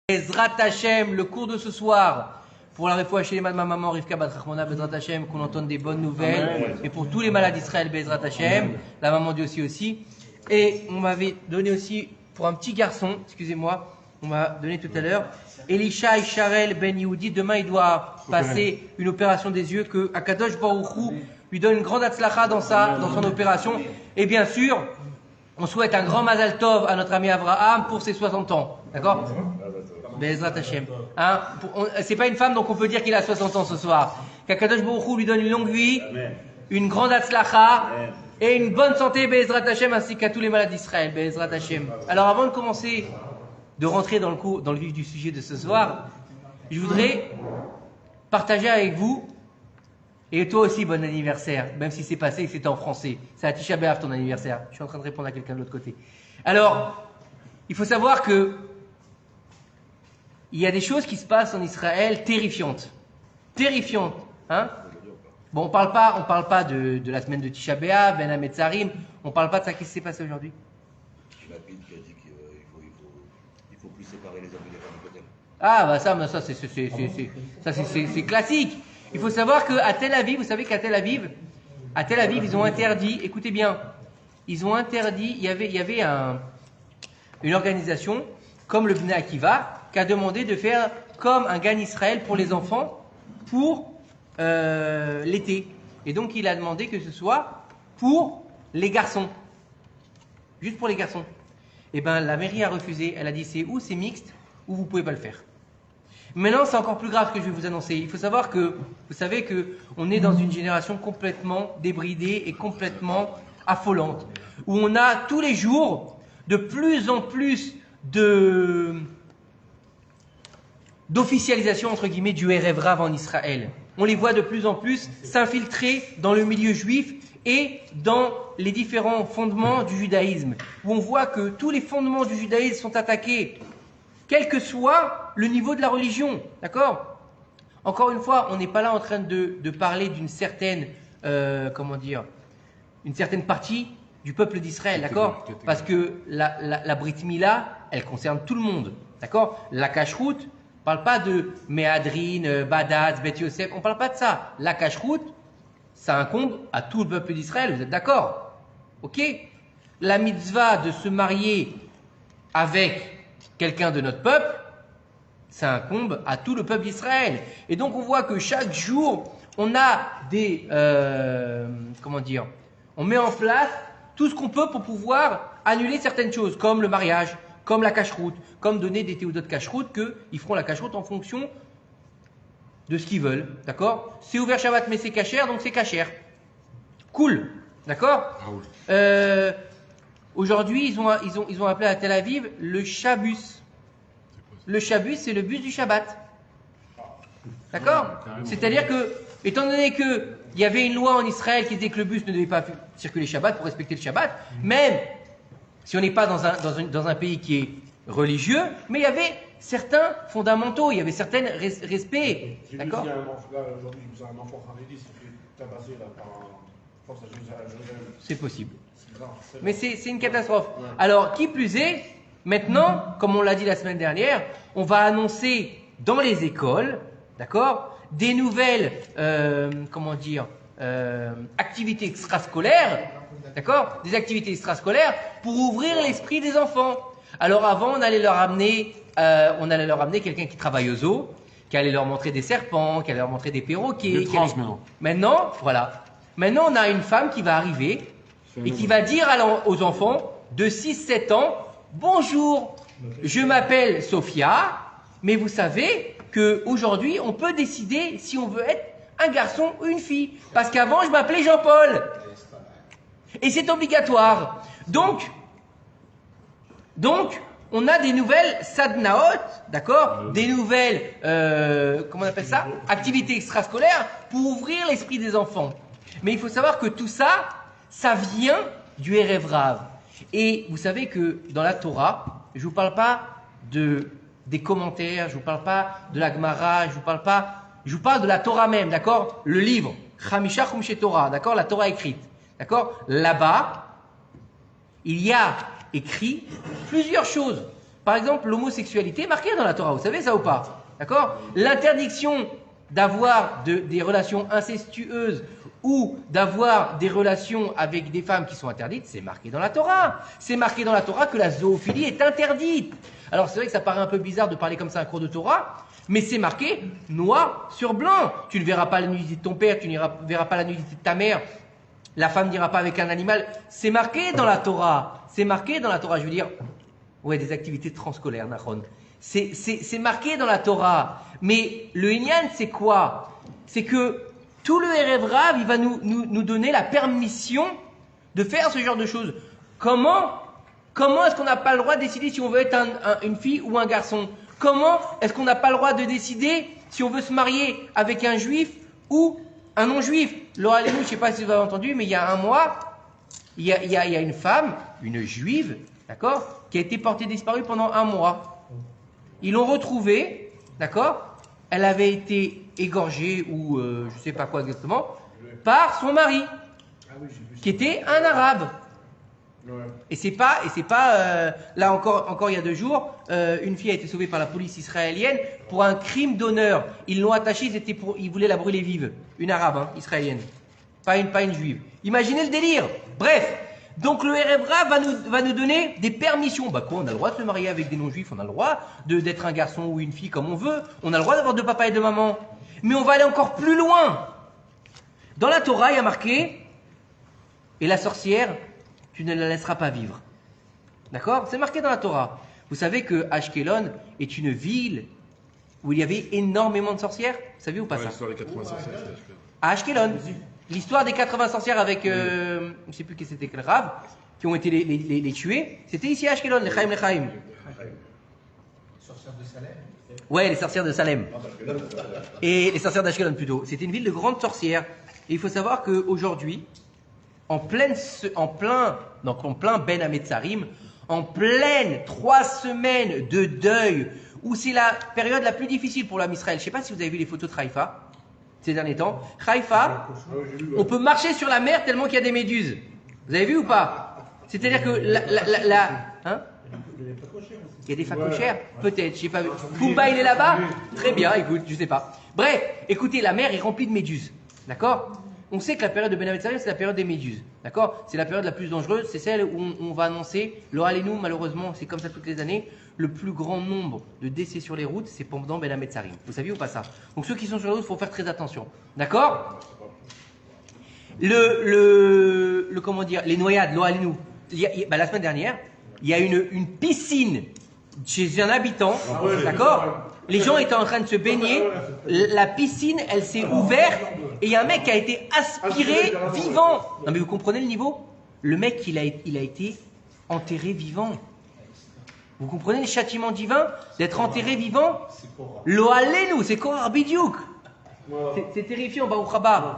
Ezrat Hashem, le cours de ce soir, pour la réfoua chez ma maman Rivka Bat Rachmona, Bezrat Hashem, qu'on entende des bonnes nouvelles, et pour tous les malades d'Israël, Bezrat Hashem, la maman dit aussi. Et on m'avait donné aussi, pour un petit garçon, excusez-moi, on m'a donné tout à l'heure, Elisha Isharel Ben Yehoudi, demain il doit passer une opération des yeux, que Akadosh Baruch Hu lui donne une grande atzlacha dans son opération, et bien sûr, on souhaite un grand Mazal Tov à notre ami Abraham pour ses 60 ans. D'accord? Bezrat Hashem. Hein? C'est pas une femme, donc on peut dire qu'il a 60 ans ce soir. Qu'Akadosh Baruch Hu lui donne une longue vie, une grande Hatzlacha et une bonne santé, Bezrat Hashem, ainsi qu'à tous les malades d'Israël, Bezrat Hashem. Alors avant de commencer, de rentrer dans le vif du sujet de ce soir, je voudrais partager avec vous, et toi aussi, bon anniversaire, même si c'est passé et que c'était en français. C'est à Tisha B'Av ton anniversaire. Je suis en train de répondre à quelqu'un de l'autre côté. Alors, il faut savoir que il y a des choses qui se passent en Israël terrifiantes. Terrifiantes. Hein? Bon, on parle pas de la semaine de Tisha B'Av, Ben Hametzarim. On parle pas de ça. Qu'est-ce qui s'est passé aujourd'hui? Lapide qui a dit qu'il faut plus séparer les hommes et les femmes peut-être. Ah, bah ça c'est classique. Il faut savoir qu'à Tel Aviv, vous savez qu'à Tel Aviv, ils ont interdit, écoutez bien, ils ont interdit, il y avait une organisation, comme le Bnei Akiva, qui a demandé de faire comme un Gan Israël pour les enfants, pour l'été. Et donc il a demandé que ce soit pour les garçons. Juste pour les garçons. Et bien la mairie a refusé, elle a dit c'est mixte, ou vous ne pouvez pas le faire. Maintenant, c'est encore plus grave ce que je vais vous annoncer. Il faut savoir que, vous savez qu'on est dans une génération complètement débridée et complètement affolante, où on a tous les jours de plus en plus d'officialisation, entre guillemets, du Erev Rav en Israël. On les voit de plus en plus s'infiltrer dans le milieu juif et dans les différents fondements du judaïsme, où on voit que tous les fondements du judaïsme sont attaqués, quel que soit le niveau de la religion, d'accord? Encore une fois, on n'est pas là en train de parler d'une certaine, une certaine partie du peuple d'Israël, d'accord? Parce que la Brit Mila, elle concerne tout le monde, d'accord? La Kashrut, on ne parle pas de Méhadrin, Badaz, Bet Yosef, on ne parle pas de ça. La Kashrut, ça incombe à tout le peuple d'Israël, vous êtes d'accord? Ok? La mitzvah de se marier avec quelqu'un de notre peuple, ça incombe à tout le peuple d'Israël. Et donc on voit que chaque jour, on a on met en place tout ce qu'on peut pour pouvoir annuler certaines choses, comme le mariage, comme la cacheroute, comme donner des théodotes cacheroute, qu'ils feront la cacheroute en fonction de ce qu'ils veulent, d'accord? C'est ouvert Shabbat, mais c'est cachère, donc c'est cachère. Cool, d'accord? Aujourd'hui, ils ont appelé à Tel Aviv le Shabbos. Le Shabbos, c'est le bus du Shabbat. D'accord? C'est-à-dire que, étant donné qu'il y avait une loi en Israël qui disait que le bus ne devait pas circuler Shabbat pour respecter le Shabbat, même si on n'est pas dans un pays qui est religieux, mais il y avait certains fondamentaux, il y avait certains respects. D'accord? Aujourd'hui, je vous ai un enfant Haredi, qui s'est fait tabasser là, par force à Jérusalem. C'est possible. Mais c'est une catastrophe. Alors, qui plus est, maintenant, comme on l'a dit la semaine dernière, on va annoncer dans les écoles, d'accord, des nouvelles, activités extrascolaires, d'accord, des activités extrascolaires pour ouvrir l'esprit des enfants. Alors avant, on allait leur amener quelqu'un qui travaille au zoo, qui allait leur montrer des serpents, qui allait leur montrer des perroquets. Maintenant, voilà. Maintenant, on a une femme qui va arriver et qui va dire aux enfants de 6-7 ans, bonjour, je m'appelle Sophia, mais vous savez qu'aujourd'hui, on peut décider si on veut être un garçon ou une fille. Parce qu'avant, je m'appelais Jean-Paul. Et c'est obligatoire. Donc, on a des nouvelles sadnaot, d'accord? Des nouvelles, activités extrascolaires pour ouvrir l'esprit des enfants. Mais il faut savoir que tout ça, ça vient du Erev Rav. Et vous savez que dans la Torah, je ne vous parle pas des commentaires, je ne vous parle pas de la Gemara, je vous parle de la Torah même, d'accord? Le livre, Chamisha Chumshe Torah, d'accord? La Torah écrite, d'accord? Là-bas, il y a écrit plusieurs choses Par exemple, l'homosexualité est marquée dans la Torah, vous savez ça ou pas? D'accord? L'interdiction d'avoir des relations incestueuses ou d'avoir des relations avec des femmes qui sont interdites, c'est marqué dans la Torah. C'est marqué dans la Torah que la zoophilie est interdite. Alors c'est vrai que ça paraît un peu bizarre de parler comme ça à un cours de Torah, mais c'est marqué noir sur blanc. Tu ne verras pas la nudité de ton père, tu ne verras pas la nudité de ta mère, la femme n'ira pas avec un animal. C'est marqué dans la Torah. C'est marqué dans la Torah, je veux dire, ouais, des activités transscolaires, Nahon. C'est marqué dans la Torah. Mais le Inyan, c'est quoi? C'est que tout le Erev Rav, il va nous donner la permission de faire ce genre de choses. Comment est-ce qu'on n'a pas le droit de décider si on veut être une fille ou un garçon? Comment est-ce qu'on n'a pas le droit de décider si on veut se marier avec un juif ou un non-juif? Laura Lénou, je ne sais pas si vous avez entendu, mais il y a un mois, il y a une femme, une juive, d'accord, qui a été portée disparue pendant un mois. Ils l'ont retrouvée, d'accord? Elle avait été égorgée ou je ne sais pas quoi exactement par son mari, qui était un arabe. Et c'est pas là encore il y a 2 jours, une fille a été sauvée par la police israélienne pour un crime d'honneur. Ils l'ont attachée, ils voulaient la brûler vive, une arabe, hein, israélienne, pas une juive. Imaginez le délire. Bref, donc le Erev Rav va nous donner des permissions. Bah quoi, on a le droit de se marier avec des non-juifs, on a le droit d'être un garçon ou une fille comme on veut, on a le droit d'avoir 2 papas et 2 mamans. Mais on va aller encore plus loin. Dans la Torah, il y a marqué, et la sorcière, tu ne la laisseras pas vivre. D'accord? C'est marqué dans la Torah. Vous savez que Ashkelon est une ville où il y avait énormément de sorcières? Vous savez ou pas ça? L'histoire des 80 sorcières. À Ashkelon. L'histoire des 80 sorcières avec, je ne sais plus qui c'était, quel Rav, qui ont été les tuer, c'était ici à Ashkelon, les Chaim. Les sorcières de Salem. Ouais, les sorcières de Salem. Et les sorcières d'Ashkelon plutôt. C'était une ville de grandes sorcières. Et il faut savoir qu'aujourd'hui, en plein Ben Hametzarim, en pleine 3 semaines de deuil, où c'est la période la plus difficile pour l'âme Israël. Je ne sais pas si vous avez vu les photos de Haïfa ces derniers temps. Haïfa, on peut marcher sur la mer tellement qu'il y a des méduses. Vous avez vu ou pas? C'est-à-dire que hein? Il y a des phacochères? Peut-être, je sais pas. Pumba, il est là-bas? Très bien, écoute, je sais pas. Bref, écoutez, la mer est remplie de méduses. D'accord? On sait que la période de Ben Hametzarim, c'est la période des méduses. D'accord? C'est la période la plus dangereuse. C'est celle où on va annoncer, Laura Lénou, malheureusement, c'est comme ça toutes les années, le plus grand nombre de décès sur les routes, c'est pendant Ben Hametzarim. Vous saviez ou pas ça? Donc ceux qui sont sur la route, il faut faire très attention. D'accord? Comment dire, les noyades, Laura Lénou. La semaine dernière, il y a une piscine chez un habitant, d'accord? Les gens étaient en train de se baigner, la piscine, elle s'est ouverte, et il y a un mec qui a été aspiré vivant. Non mais vous comprenez le niveau? Le mec, il a été enterré vivant. Vous comprenez le châtiment divin d'être enterré vivant? Lo alenu, c'est Korar Bidiouk. C'est terrifiant, Baruch Haba.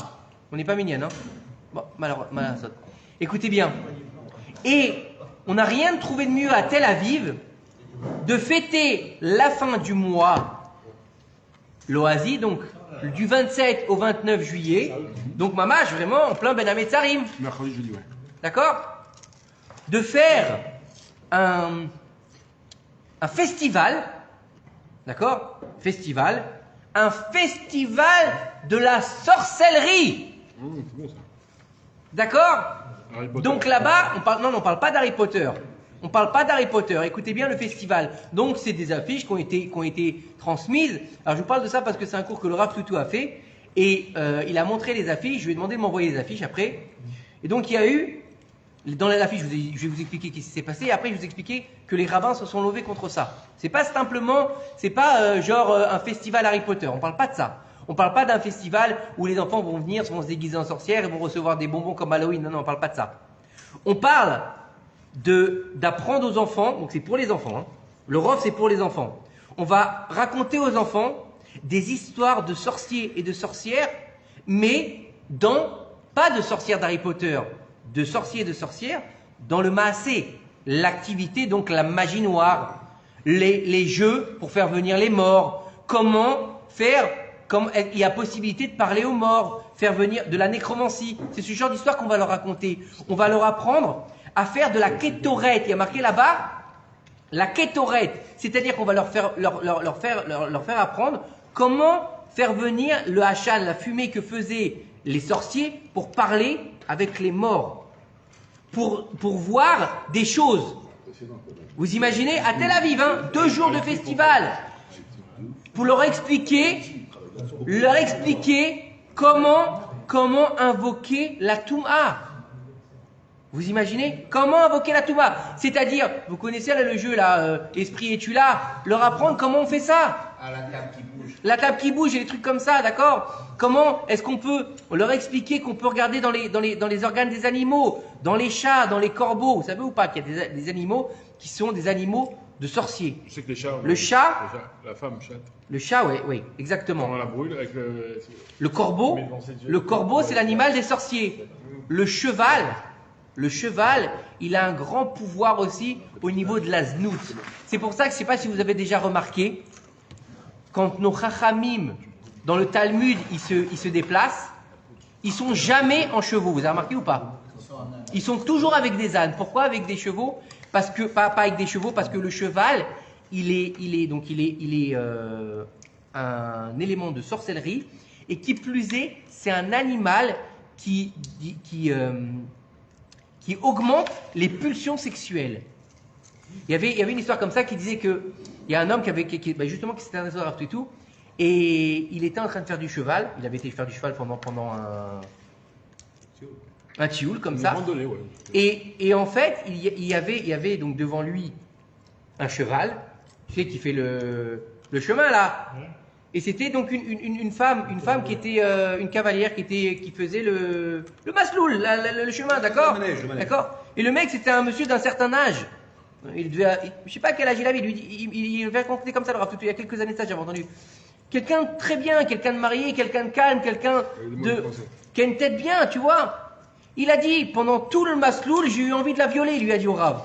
On n'est pas mignonne, hein? Bon, malheureusement. Écoutez bien. Et on n'a rien trouvé de mieux à Tel Aviv de fêter la fin du mois, l'Oasis, donc du 27 au 29 juillet, donc mamash, vraiment en plein Ben Hametzarim. Mercredi, jeudi, ouais. D'accord? De faire un festival, d'accord? Un festival de la sorcellerie. C'est bon ça. D'accord? Harry Potter. Donc là-bas, on parle pas d'Harry Potter. On parle pas d'Harry Potter. Écoutez bien le festival. Donc c'est des affiches qui ont été transmises. Alors je vous parle de ça parce que c'est un cours que le Rav Toutou a fait et il a montré les affiches. Je lui ai demandé de m'envoyer les affiches après. Et donc il y a eu dans l'affiche, je vais vous expliquer ce qui s'est passé. Et après je vais vous expliquer que les rabbins se sont levés contre ça. C'est pas genre un festival Harry Potter. On parle pas de ça. On parle pas d'un festival où les enfants vont venir, vont se déguiser en sorcières et vont recevoir des bonbons comme Halloween. Non, on parle pas de ça. On parle d'apprendre aux enfants, donc c'est pour les enfants, hein. Le Rov c'est pour les enfants. On va raconter aux enfants des histoires de sorciers et de sorcières, mais pas de sorcières d'Harry Potter, de sorciers et de sorcières, dans le Maasé, l'activité, donc la magie noire, les jeux pour faire venir les morts, il y a possibilité de parler aux morts, faire venir de la nécromancie. C'est ce genre d'histoire qu'on va leur raconter. On va leur apprendre à faire de la kétorette. Il y a marqué là-bas, la kétorette, c'est-à-dire qu'on va leur faire apprendre comment faire venir le hachal, la fumée que faisaient les sorciers pour parler avec les morts, pour voir des choses. Vous imaginez, à Tel Aviv, 2 jours de festival, pour leur expliquer comment invoquer la Touma. Vous imaginez? Comment invoquer la Touma? C'est-à-dire, vous connaissez là, le jeu, là, Esprit es-tu là? Leur apprendre comment on fait ça. Ah, la table qui bouge. La table qui bouge et des trucs comme ça, d'accord? Comment est-ce qu'on peut leur expliquer qu'on peut regarder dans les organes des animaux, dans les chats, dans les corbeaux? Vous savez ou pas qu'il y a des animaux qui sont des animaux de sorciers? Je sais que les chats. Le chat. La femme chatte. Le chat, oui, exactement. Quand on la brûle avec Le corbeau, c'est l'animal des sorciers. Le cheval, il a un grand pouvoir aussi au niveau de la znout. C'est pour ça que je ne sais pas si vous avez déjà remarqué, quand nos chachamim, dans le Talmud, ils se déplacent, ils sont jamais en chevaux. Vous avez remarqué ou pas? Ils sont toujours avec des ânes. Pourquoi avec des chevaux? Parce que pas avec des chevaux, parce que le cheval, il est un élément de sorcellerie, et qui plus est, c'est un animal qui augmente les pulsions sexuelles. Il y avait une histoire comme ça qui disait que il y a un homme justement qui s'était intéressé au Rav et tout, et il était en train de faire du cheval. Il avait été faire du cheval pendant un tioul comme ça. Randonnée, ouais. Et en fait, il y avait donc devant lui un cheval, tu sais, qui fait le chemin là. Et c'était donc une femme qui était une cavalière qui faisait le masloul, le chemin, d'accord? Le manège. D'accord. Et le mec, c'était un monsieur d'un certain âge. Il devait, je sais pas quel âge il avait. Il avait raconté comme ça le Rav Toutou, il y a quelques années de ça, j'avais entendu. Quelqu'un de très bien, quelqu'un de marié, quelqu'un de calme, quelqu'un qui a une tête bien, tu vois. Il a dit, pendant tout le masloul, j'ai eu envie de la violer, il lui a dit au Rav.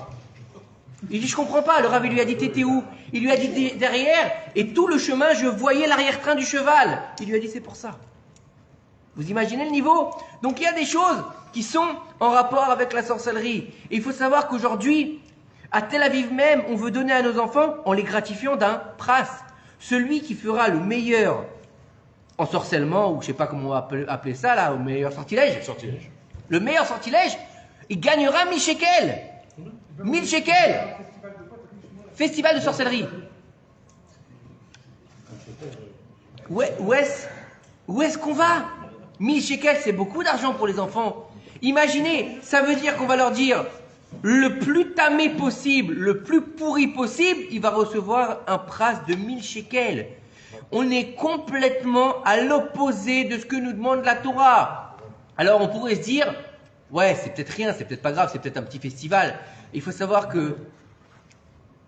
Il dit, je comprends pas. Le Rav, il lui a dit, t'étais où? Il lui a dit, derrière, et tout le chemin, je voyais l'arrière-train du cheval. Il lui a dit, c'est pour ça. Vous imaginez le niveau? Donc il y a des choses qui sont en rapport avec la sorcellerie. Et il faut savoir qu'aujourd'hui, à Tel Aviv même, on veut donner à nos enfants, en les gratifiant d'un pras. Celui qui fera le meilleur ensorcellement, ou je sais pas comment on va appeler ça là, au meilleur sortilège. Le meilleur sortilège, il gagnera 1000 shekels. 1000 shekels. Festival de sorcellerie. Où est-ce qu'on va? 1000 shekels, c'est beaucoup d'argent pour les enfants. Imaginez, ça veut dire qu'on va leur dire le plus tamé possible, le plus pourri possible, il va recevoir un pras de 1000 shekels. On est complètement à l'opposé de ce que nous demande la Torah. Alors on pourrait se dire, ouais, c'est peut-être rien, c'est peut-être pas grave, c'est peut-être un petit festival. Il faut savoir que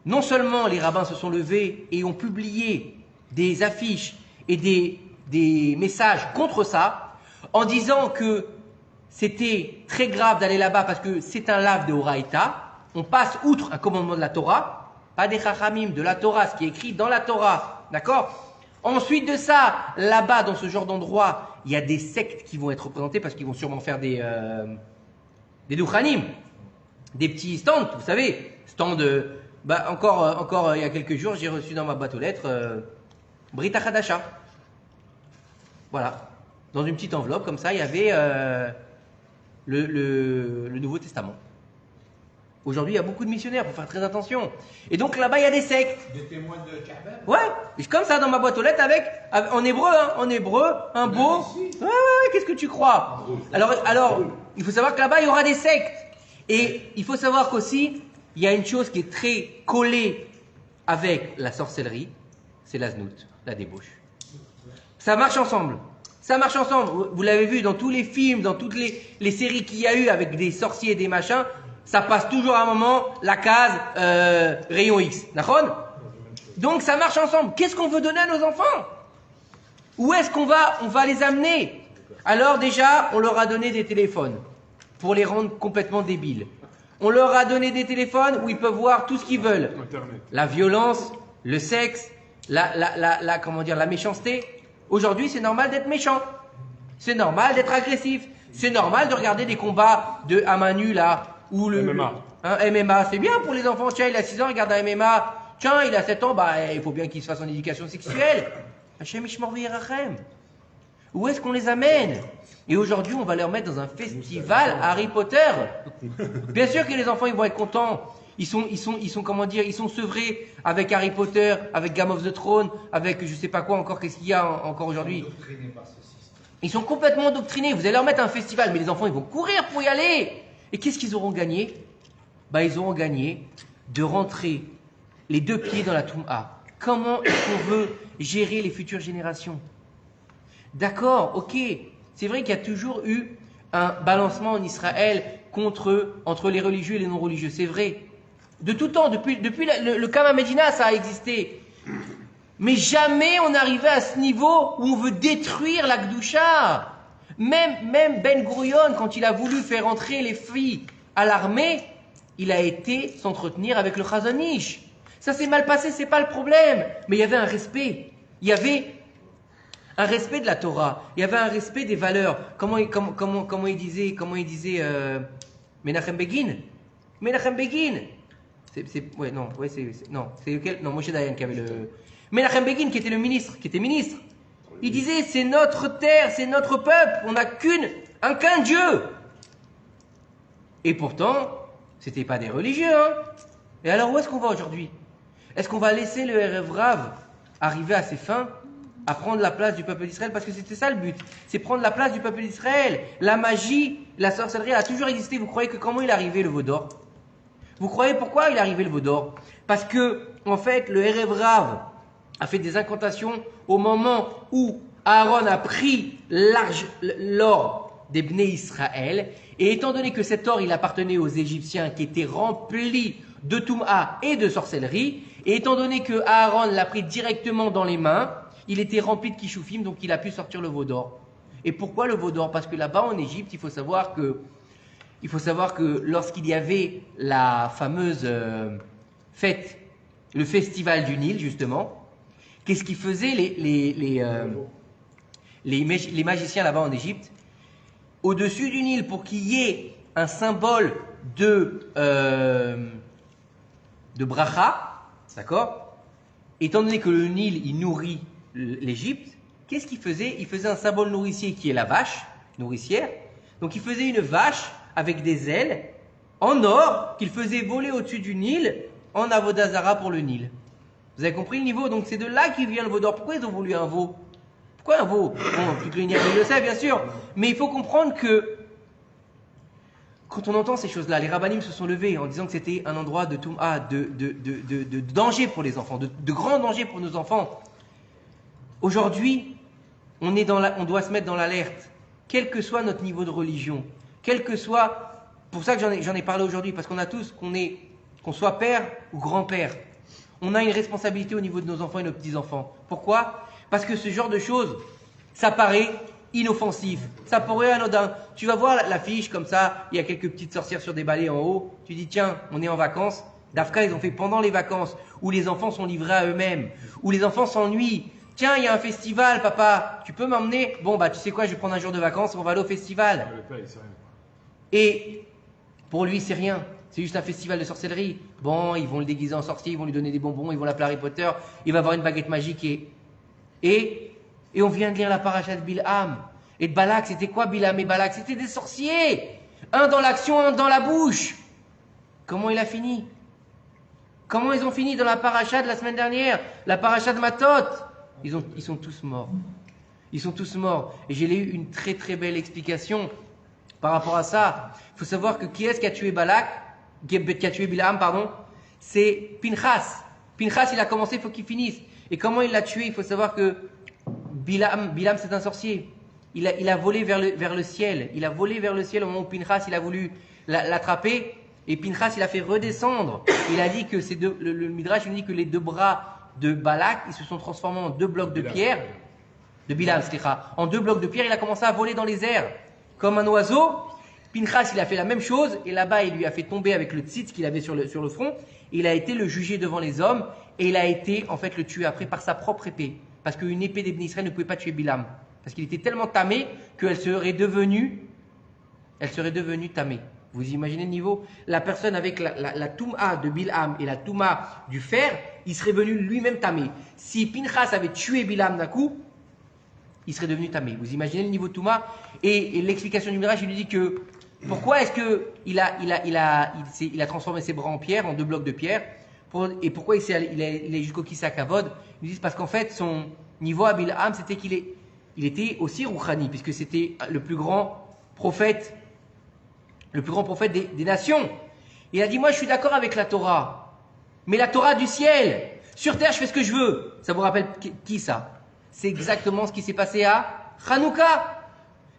non seulement les rabbins se sont levés et ont publié des affiches et des messages contre ça, en disant que c'était très grave d'aller là-bas parce que c'est un lave de Horaïta, on passe outre un commandement de la Torah, pas des chachamim, de la Torah, ce qui est écrit dans la Torah, d'accord? Ensuite de ça, là-bas, dans ce genre d'endroit, il y a des sectes qui vont être représentées parce qu'ils vont sûrement faire des douchanim, des petits stands, vous savez, stands de... encore il y a quelques jours, j'ai reçu dans ma boîte aux lettres Brit Hadasha. Voilà. Dans une petite enveloppe, comme ça, il y avait le Nouveau Testament. Aujourd'hui, il y a beaucoup de missionnaires, il faut faire très attention. Et donc là-bas, il y a des sectes. Des témoins de Kaaba. Ouais, comme ça, dans ma boîte aux lettres, en hébreu, un beau. Ouais, qu'est-ce que tu crois? Alors, il faut savoir que là-bas, il y aura des sectes. Et il faut savoir qu'aussi, il y a une chose qui est très collée avec la sorcellerie, c'est la znout, la débauche. Ça marche ensemble. Ça marche ensemble. Vous l'avez vu dans tous les films, dans toutes les séries qu'il y a eu avec des sorciers et des machins, ça passe toujours à un moment la case rayon X. D'accord? Donc ça marche ensemble. Qu'est-ce qu'on veut donner à nos enfants? Où est-ce qu'on va les amener? Alors déjà, on leur a donné des téléphones pour les rendre complètement débiles. On leur a donné des téléphones où ils peuvent voir tout ce qu'ils veulent. Internet. La violence, le sexe, la méchanceté. Aujourd'hui, c'est normal d'être méchant. C'est normal d'être agressif. C'est normal de regarder des combats à main nue là, où le MMA. Hein, MMA, c'est bien pour les enfants. Tiens, il a 6 ans, regarde un MMA. Tiens, il a 7 ans, bah, il faut bien qu'il se fasse son éducation sexuelle. Hachem Ishmor V'Yirachem. Où est-ce qu'on les amène? Et aujourd'hui, on va leur mettre dans un festival Harry Potter. Bien sûr que les enfants, ils vont être contents. Ils sont comment dire, ils sont sevrés avec Harry Potter, avec Game of the Thrones, avec je sais pas quoi encore, qu'est-ce qu'il y a encore aujourd'hui. Ils sont complètement endoctrinés. Vous allez leur mettre un festival, mais les enfants, ils vont courir pour y aller. Et qu'est-ce qu'ils auront gagné? Bah, ils auront gagné de rentrer les 2 pieds dans la Toum'a. Comment est-ce qu'on veut gérer les futures générations? D'accord, ok. C'est vrai qu'il y a toujours eu un balancement en Israël entre les religieux et les non-religieux. C'est vrai. De tout temps, depuis le Kama Medina, ça a existé. Mais jamais on arrivait à ce niveau où on veut détruire la Gdusha. Même Ben Gurion, quand il a voulu faire entrer les filles à l'armée, il a été s'entretenir avec le Chazon Ish. Ça s'est mal passé, c'est pas le problème. Mais il y avait un respect. Il y avait un respect de la Torah. Il y avait un respect des valeurs. Comment il disait Menachem Begin. Menachem Begin. C'est lequel? Non, Moshe Dayan qui avait le. Menachem Begin qui était ministre. Il disait, c'est notre terre, c'est notre peuple, on n'a qu'un Dieu. Et pourtant, c'était pas des religieux, hein. Et alors, où est-ce qu'on va aujourd'hui? Est-ce qu'on va laisser le Erev Rav arriver à ses fins, à prendre la place du peuple d'Israël? Parce que c'était ça le but, c'est prendre la place du peuple d'Israël. La magie, la sorcellerie, elle a toujours existé. Vous croyez que comment il est arrivé le veau d'or? Vous croyez pourquoi il est arrivé le veau d'or? Parce que, en fait, le Erev Rav a fait des incantations au moment où Aaron a pris l'or des Bnei Israël. Et étant donné que cet or, il appartenait aux Égyptiens qui étaient remplis de Toum'a et de sorcellerie, et étant donné que Aaron l'a pris directement dans les mains, il était rempli de Kishoufim, donc il a pu sortir le veau d'or. Et pourquoi le veau d'or? Parce que là-bas en Égypte, il faut savoir que lorsqu'il y avait la fameuse fête, le festival du Nil justement, qu'est-ce qu'ils faisaient les magiciens là-bas en Égypte? Au-dessus du Nil, pour qu'il y ait un symbole de bracha, d'accord? Étant donné que le Nil, il nourrit l'Égypte, qu'est-ce qu'il faisait? Il faisait un symbole nourricier qui est la vache nourricière. Donc il faisait une vache avec des ailes en or qu'il faisait voler au-dessus du Nil en avodazara pour le Nil. Vous avez compris le niveau? Donc c'est de là qu'il vient le veau d'or. Pourquoi ils ont voulu un veau? Pourquoi un veau? Bon, toute l'unité le sait bien sûr, mais il faut comprendre que quand on entend ces choses-là, les rabbinim se sont levés en disant que c'était un endroit de Toum'a, de danger pour les enfants, de grand danger pour nos enfants. Aujourd'hui, on doit se mettre dans l'alerte, quel que soit notre niveau de religion, quel que soit, pour ça que j'en ai parlé aujourd'hui, parce qu'on a tous, qu'on soit père ou grand-père, on a une responsabilité au niveau de nos enfants et nos petits-enfants. Pourquoi? Parce que ce genre de choses, ça paraît inoffensif, ça paraît anodin. Tu vas voir la fiche comme ça, il y a quelques petites sorcières sur des balais en haut, tu dis tiens, on est en vacances. Dafka, ils ont fait pendant les vacances, où les enfants sont livrés à eux-mêmes, où les enfants s'ennuient. Tiens, il y a un festival, papa, tu peux m'emmener? Bon, bah tu sais quoi, je vais prendre un jour de vacances, on va aller au festival. Le père, il sait rien. Et pour lui, c'est rien. C'est juste un festival de sorcellerie. Bon, ils vont le déguiser en sorcier, ils vont lui donner des bonbons, ils vont l'appeler Harry Potter, il va avoir une baguette magique et on vient de lire la paracha de Bilham. Et de Balak, c'était quoi Bilham et Balak? C'était des sorciers. Un dans l'action, un dans la bouche. Comment il a fini? Comment ils ont fini dans la paracha de la semaine dernière? La paracha de Matot? Ils sont tous morts. Ils sont tous morts. Et j'ai eu une très très belle explication par rapport à ça. Il faut savoir que qui est-ce qui a tué qui a tué Bilham, pardon? C'est Pinchas. Pinchas, il a commencé, il faut qu'il finisse. Et comment il l'a tué? Il faut savoir que Bilham c'est un sorcier. Il a volé vers le ciel. Il a volé vers le ciel au moment où Pinchas, il a voulu l'attraper. Et Pinchas, il a fait redescendre. Il a dit que le Midrash nous dit que les 2 bras de Balak, ils se sont transformés en 2 blocs de pierre. De Bilham, en 2 blocs de pierre, il a commencé à voler dans les airs. Comme un oiseau. Pinchas, il a fait la même chose. Et là-bas, il lui a fait tomber avec le tzitz qu'il avait sur le front. Il a été le juger devant les hommes. Et il a été, en fait, le tuer après par sa propre épée. Parce qu'une épée des Bnei Israël ne pouvait pas tuer Bilham. Parce qu'il était tellement tamé qu'elle serait devenue tamée. Vous imaginez le niveau? La personne avec la Touma de Bilham et la Touma du fer, il serait venu lui-même tamé. Si Pinchas avait tué Bilham d'un coup, il serait devenu tamé. Vous imaginez le niveau de Touma? Et l'explication du Midrash, il lui dit que pourquoi est-ce qu'il a transformé ses bras en pierre, en 2 blocs de pierre, et pourquoi il est jusqu'au Kissa Kavod? Ils lui disent parce qu'en fait, son niveau à Bilham, c'était qu'il était aussi Rouhani, puisque c'était le plus grand prophète des nations. Il a dit, moi je suis d'accord avec la Torah, mais la Torah du ciel, sur terre je fais ce que je veux. Ça vous rappelle qui ça? C'est exactement ce qui s'est passé à Hanouka.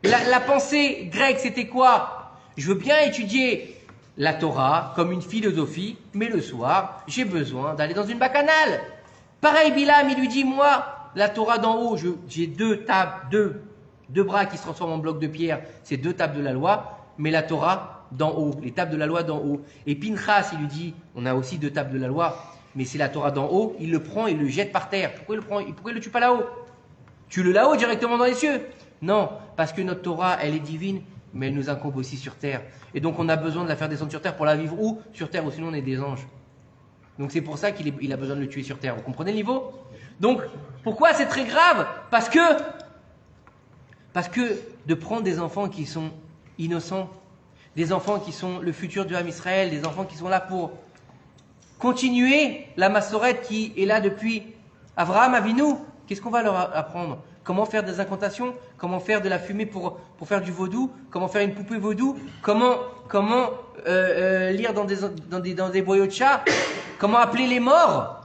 La pensée grecque c'était quoi? Je veux bien étudier la Torah comme une philosophie, mais le soir j'ai besoin d'aller dans une bacchanale. Pareil Bilam, il lui dit, moi la Torah d'en haut, j'ai 2 tables, deux bras qui se transforment en blocs de pierre, c'est 2 tables de la loi, mais la Torah d'en haut, les tables de la loi d'en haut. Et Pinchas, il lui dit, on a aussi 2 tables de la loi, mais c'est la Torah d'en haut, il le prend et le jette par terre. Pourquoi il le prend? Pourquoi il le tue pas là-haut? Tue-le là-haut directement dans les cieux. Non, parce que notre Torah, elle est divine, mais elle nous incombe aussi sur terre. Et donc on a besoin de la faire descendre sur terre pour la vivre où? Sur terre, ou sinon on est des anges. Donc c'est pour ça qu'il a besoin de le tuer sur terre. Vous comprenez le niveau? Donc, pourquoi c'est très grave? Parce que de prendre des enfants qui sont innocents, des enfants qui sont le futur du Ham Israël, des enfants qui sont là pour continuer la massorette qui est là depuis Avraham Avinu, qu'est-ce qu'on va leur apprendre? Comment faire des incantations? Comment faire de la fumée pour faire du vaudou? Comment faire une poupée vaudou? Comment lire dans des boyaux de chat? Comment appeler les morts?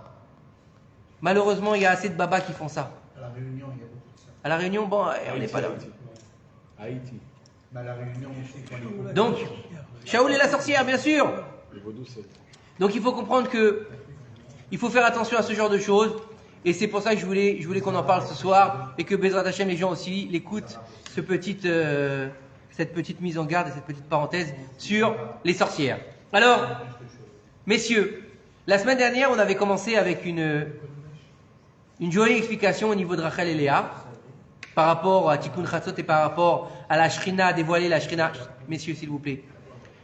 Malheureusement, il y a assez de babas qui font ça. À la Réunion, il y a beaucoup de ça. À la Réunion, bon, on n'est pas là. Haïti. Mais à la Réunion aussi, quand il Donc, Shaoul et la sorcière, bien sûr. Le vaudou, c'est. Donc, il faut comprendre que il faut faire attention à ce genre de choses. Et c'est pour ça que je voulais qu'on en parle ce soir et que Bezrat Hashem, les gens aussi, l'écoutent, cette petite mise en garde et cette petite parenthèse sur les sorcières. Alors, messieurs, la semaine dernière, on avait commencé avec une jolie explication au niveau de Rachel et Léa par rapport à Tikkun Chatzot et par rapport à la Shrina dévoilée, la Shrina, messieurs s'il vous plaît,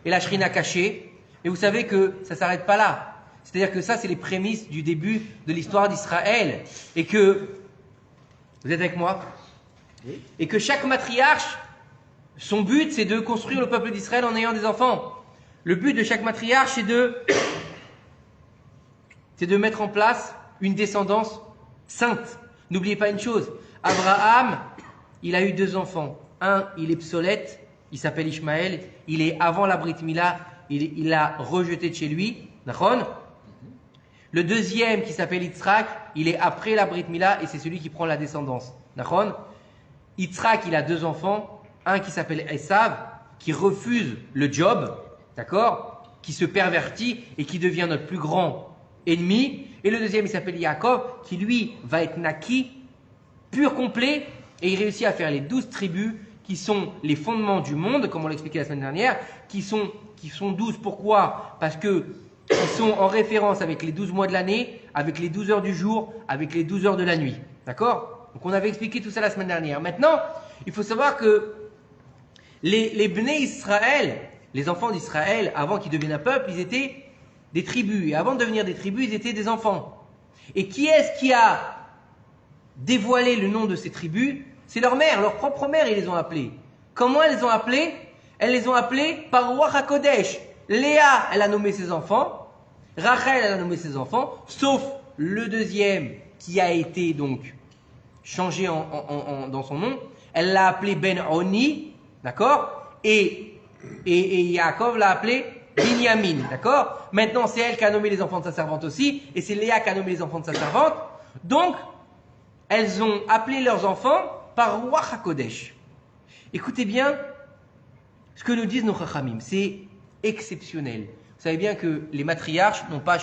et la Shrina cachée. Et vous savez que ça ne s'arrête pas là. C'est-à-dire que ça, c'est les prémices du début de l'histoire d'Israël. Et que, vous êtes avec moi? Oui. Et que chaque matriarche, son but, c'est de construire le peuple d'Israël en ayant des enfants. Le but de chaque matriarche, c'est de mettre en place une descendance sainte. N'oubliez pas une chose, Abraham, il a eu 2 enfants. Un, il est obsolète, il s'appelle Ishmaël, il est avant la Brit Mila, il l'a rejeté de chez lui, d'accord? Le deuxième, qui s'appelle Yitzhak, il est après la Brit Mila et c'est celui qui prend la descendance, d'accord? Yitzhak, il a 2 enfants, un qui s'appelle Esav, qui refuse le job, d'accord? Qui se pervertit et qui devient notre plus grand ennemi. Et le deuxième, il s'appelle Yaakov, qui lui va être Naki, pur complet, et il réussit à faire les 12 tribus qui sont les fondements du monde, comme on l'a expliqué la semaine dernière, qui sont 12. Pourquoi? Parce que ils sont en référence avec les 12 mois de l'année, avec les 12 heures du jour, avec les 12 heures de la nuit. D'accord? Donc on avait expliqué tout ça la semaine dernière. Maintenant, il faut savoir que les Bnei Israël, les enfants d'Israël, avant qu'ils deviennent un peuple, ils étaient des tribus. Et avant de devenir des tribus, ils étaient des enfants. Et qui est-ce qui a dévoilé le nom de ces tribus? C'est leur mère, leur propre mère, ils les ont appelés. Comment elles les ont appelés? Elles les ont appelés par Ruach HaKodesh. Léa, elle a nommé ses enfants. Rachel, elle a nommé ses enfants. Sauf le deuxième qui a été donc changé dans son nom. Elle l'a appelé Ben Oni, d'accord? Et Yaakov l'a appelé Binyamin, d'accord? Maintenant, c'est elle qui a nommé les enfants de sa servante aussi. Et c'est Léa qui a nommé les enfants de sa servante. Donc, elles ont appelé leurs enfants par Ruach HaKodesh. Écoutez bien ce que nous disent nos Chachamim. C'est exceptionnel. Vous savez bien que les matriarches n'ont pas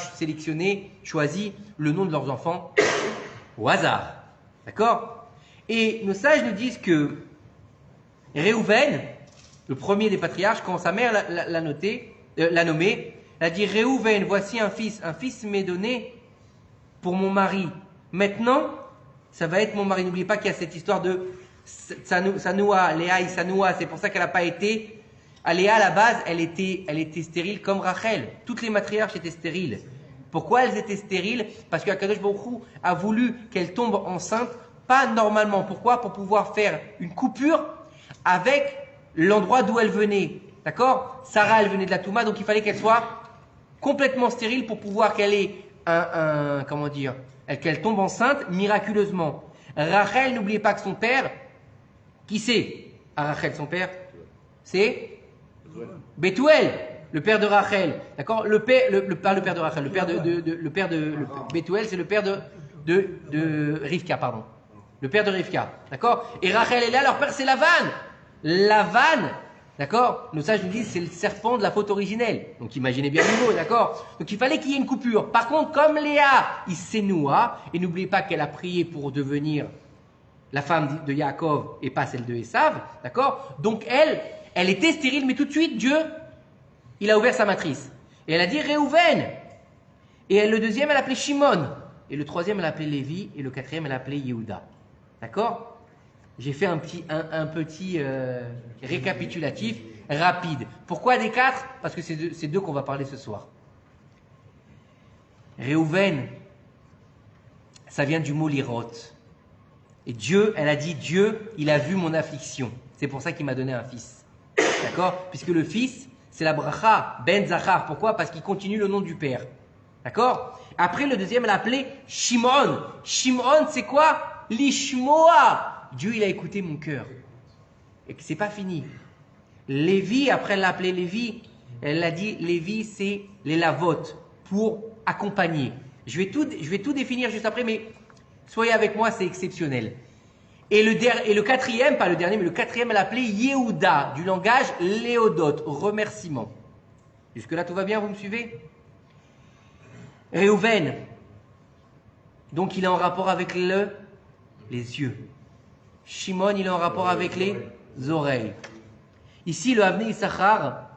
choisi le nom de leurs enfants au hasard. D'accord? Et nos sages nous disent que Réhouven, le premier des patriarches, quand sa mère l'a nommé, elle a dit: Réhouven, voici un fils m'est donné pour mon mari. Maintenant, ça va être mon mari. N'oubliez pas qu'il y a cette histoire de Sanoua, Léa et Sanoua, c'est pour ça qu'elle n'a pas été Léa, à la base, elle était stérile comme Rachel. Toutes les matriarches étaient stériles. Pourquoi elles étaient stériles? Parce que Akadosh Baruch Hu a voulu qu'elles tombent enceintes, pas normalement. Pourquoi? Pour pouvoir faire une coupure avec l'endroit d'où elles venaient. D'accord? Sarah, elle venait de la Touma, donc il fallait qu'elle soit complètement stérile pour pouvoir qu'elle ait comment dire, qu'elle tombe enceinte miraculeusement. Rachel, n'oubliez pas que son père, qui c'est? Rachel, son père, c'est Bethuel, le père de Rachel. D'accord? Pas le père de Rachel, Bethuel, c'est le père de Rivka, pardon. Le père de Rivka. D'accord? Et Rachel est là, leur père c'est Lavan. Lavan, d'accord? Nos sages nous disent c'est le serpent de la faute originelle. Donc imaginez bien le mot, d'accord? Donc il fallait qu'il y ait une coupure. Par contre, comme Léa, il s'est Noah, et n'oubliez pas qu'elle a prié pour devenir la femme de Yaakov et pas celle de Esav, d'accord? Donc elle était stérile, mais tout de suite, Dieu, il a ouvert sa matrice. Et elle a dit Réhouven. Et le deuxième, elle appelait Shimon. Et le troisième, elle appelait Lévi. Et le quatrième, elle appelait Yehuda. D'accord? J'ai fait un petit récapitulatif rapide. Pourquoi des quatre? Parce que c'est deux qu'on va parler ce soir. Réhouven, ça vient du mot lirot. Et Dieu, elle a dit, Dieu, il a vu mon affliction. C'est pour ça qu'il m'a donné un fils. D'accord? Puisque le fils, c'est la bracha, Ben Zachar. Pourquoi? Parce qu'il continue le nom du père. D'accord? Après, le deuxième, elle a appelé Shimon. Shimon, c'est quoi? Lishmoa. Dieu, il a écouté mon cœur. Et que c'est pas fini. Lévi, après, elle l'a appelé Lévi. Elle a dit, Lévi, c'est les lavotes pour accompagner. Je vais tout définir juste après, mais soyez avec moi, c'est exceptionnel. Et le quatrième, pas le dernier, mais le quatrième, elle appelait Yehuda, du langage léodote, remerciement. Jusque-là, tout va bien, vous me suivez? Réhouven, donc il est en rapport avec les yeux. Shimon, il est en rapport avec les oreilles. Ici, le Avnei Issachar,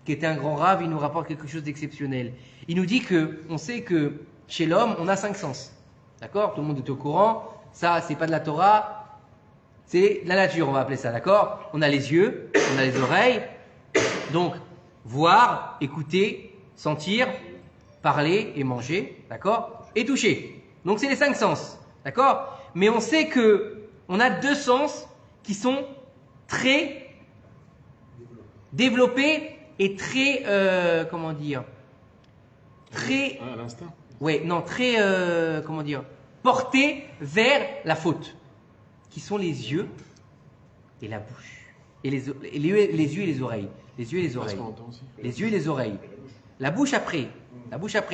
qui était un grand rave, il nous rapporte quelque chose d'exceptionnel. Il nous dit on sait que chez l'homme, on a 5 sens. D'accord? Tout le monde est au courant. Ça, c'est pas de la Torah, c'est de la nature, on va appeler ça. D'accord? On a les yeux, on a les oreilles. Donc, voir, écouter, sentir, parler et manger. D'accord? Et toucher. Donc, c'est les 5 sens. D'accord? Mais on sait on a 2 sens qui sont très développés et très, comment dire, très... Ah, l'instinct. Ouais, non, très, comment dire, portés vers la faute, qui sont les yeux et la bouche, et les yeux et les oreilles. Les yeux et les oreilles. Les yeux et les oreilles. La bouche après,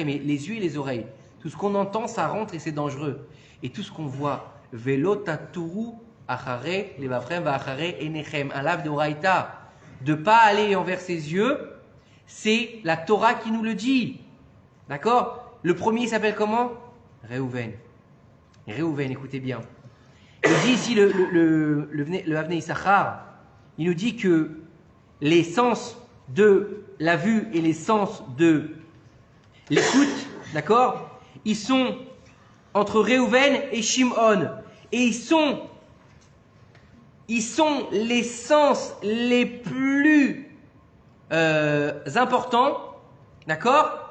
mais les yeux et les oreilles. Tout ce qu'on entend, ça rentre et c'est dangereux. Et tout ce qu'on voit, velo taturu achare levavchem va'achare enechem, un lave de oraïta, de pas aller envers ses yeux, c'est la Torah qui nous le dit. D'accord? Le premier s'appelle comment? Réhouven. Réhouven, écoutez bien. Il dit ici, le Avnei Issachar, il nous dit que les sens de la vue et les sens de l'écoute, d'accord, ils sont entre Réhouven et Shimon. Et ils sont les sens les plus importants, d'accord,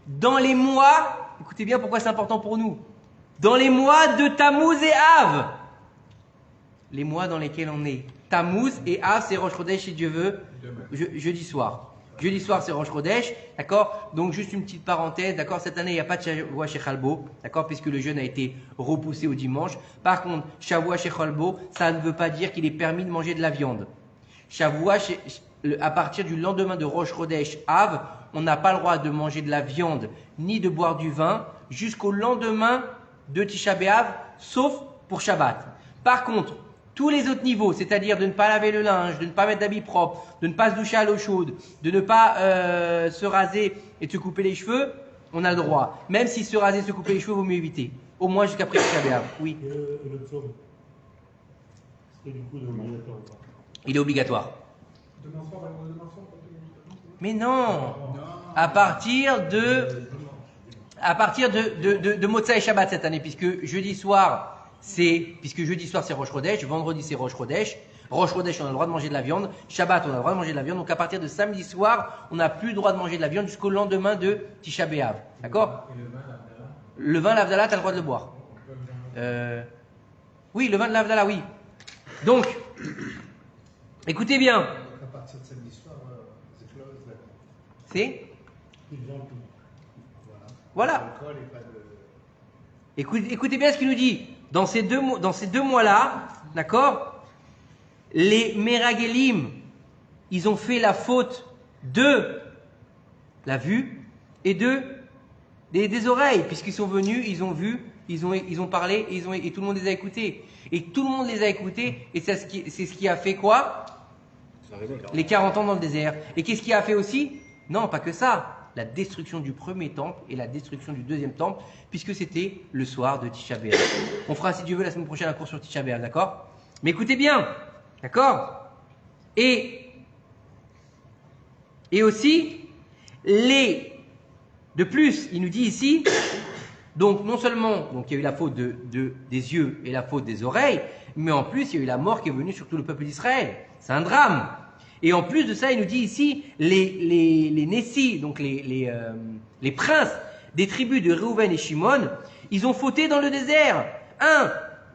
dans les mois, écoutez bien pourquoi c'est important pour nous, dans les mois de Tammuz et Av, les mois dans lesquels on est. Tammuz et Av, c'est Rosh Chodesh si Dieu veut, jeudi soir. Jeudi soir, c'est Rosh Chodesh, d'accord? Donc, juste une petite parenthèse, d'accord? Cette année, il n'y a pas de Shavua Shechalbo, d'accord? Puisque le jeûne a été repoussé au dimanche. Par contre, Shavua Shechalbo, ça ne veut pas dire qu'il est permis de manger de la viande. Shavua, à partir du lendemain de Rosh Chodesh Av, on n'a pas le droit de manger de la viande ni de boire du vin jusqu'au lendemain de Tisha B'Av, sauf pour Shabbat. Par contre, tous les autres niveaux, c'est-à-dire de ne pas laver le linge, de ne pas mettre d'habits propres, de ne pas se doucher à l'eau chaude, de ne pas se raser et de se couper les cheveux, on a le droit. Même si se raser et se couper les cheveux, vaut mieux éviter. Au moins jusqu'après Tisha B'Av. Oui. Et le psaume, c'est du coup de obligatoire ou pas? Il est obligatoire. Demain soir, Mais non. À partir de Motza et Shabbat cette année, puisque jeudi soir c'est Rosh Chodesh, vendredi c'est Rosh Chodesh, Rosh Chodesh, on a le droit de manger de la viande. Shabbat, on a le droit de manger de la viande. Donc à partir de samedi soir, on n'a plus le droit de manger de la viande jusqu'au lendemain de Tisha B'Av. D'accord? Le vin, l'Avdallah, tu as le droit de le boire. Oui, le vin de l'Avdallah, oui. Donc, écoutez bien. Donc à partir de samedi soir, c'est close, d'accord. C'est Plus de viande, tout. Voilà. L'alcool et pas de. Écoutez bien ce qu'il nous dit. Dans ces deux mois-là, d'accord, les Meragelim, ils ont fait la faute de la vue et des oreilles, puisqu'ils sont venus, ils ont vu, ils ont parlé, et tout le monde les a écoutés. Et tout le monde les a écoutés, et c'est ce qui a fait quoi? Ça révolte. Les 40 ans dans le désert. Et qu'est-ce qui a fait aussi? Non, pas que ça. La destruction du premier temple et la destruction du deuxième temple, puisque c'était le soir de Tisha B'Av. On fera, si Dieu veut, la semaine prochaine un cours sur Tisha B'Av, d'accord? Mais écoutez bien, d'accord? Et aussi, de plus, il nous dit ici, donc non seulement il y a eu la faute des yeux et la faute des oreilles, mais en plus il y a eu la mort qui est venue sur tout le peuple d'Israël. C'est un drame. Et en plus de ça, il nous dit ici, les Nessi, donc les princes des tribus de Réhouven et Shimon, ils ont fauté dans le désert. Un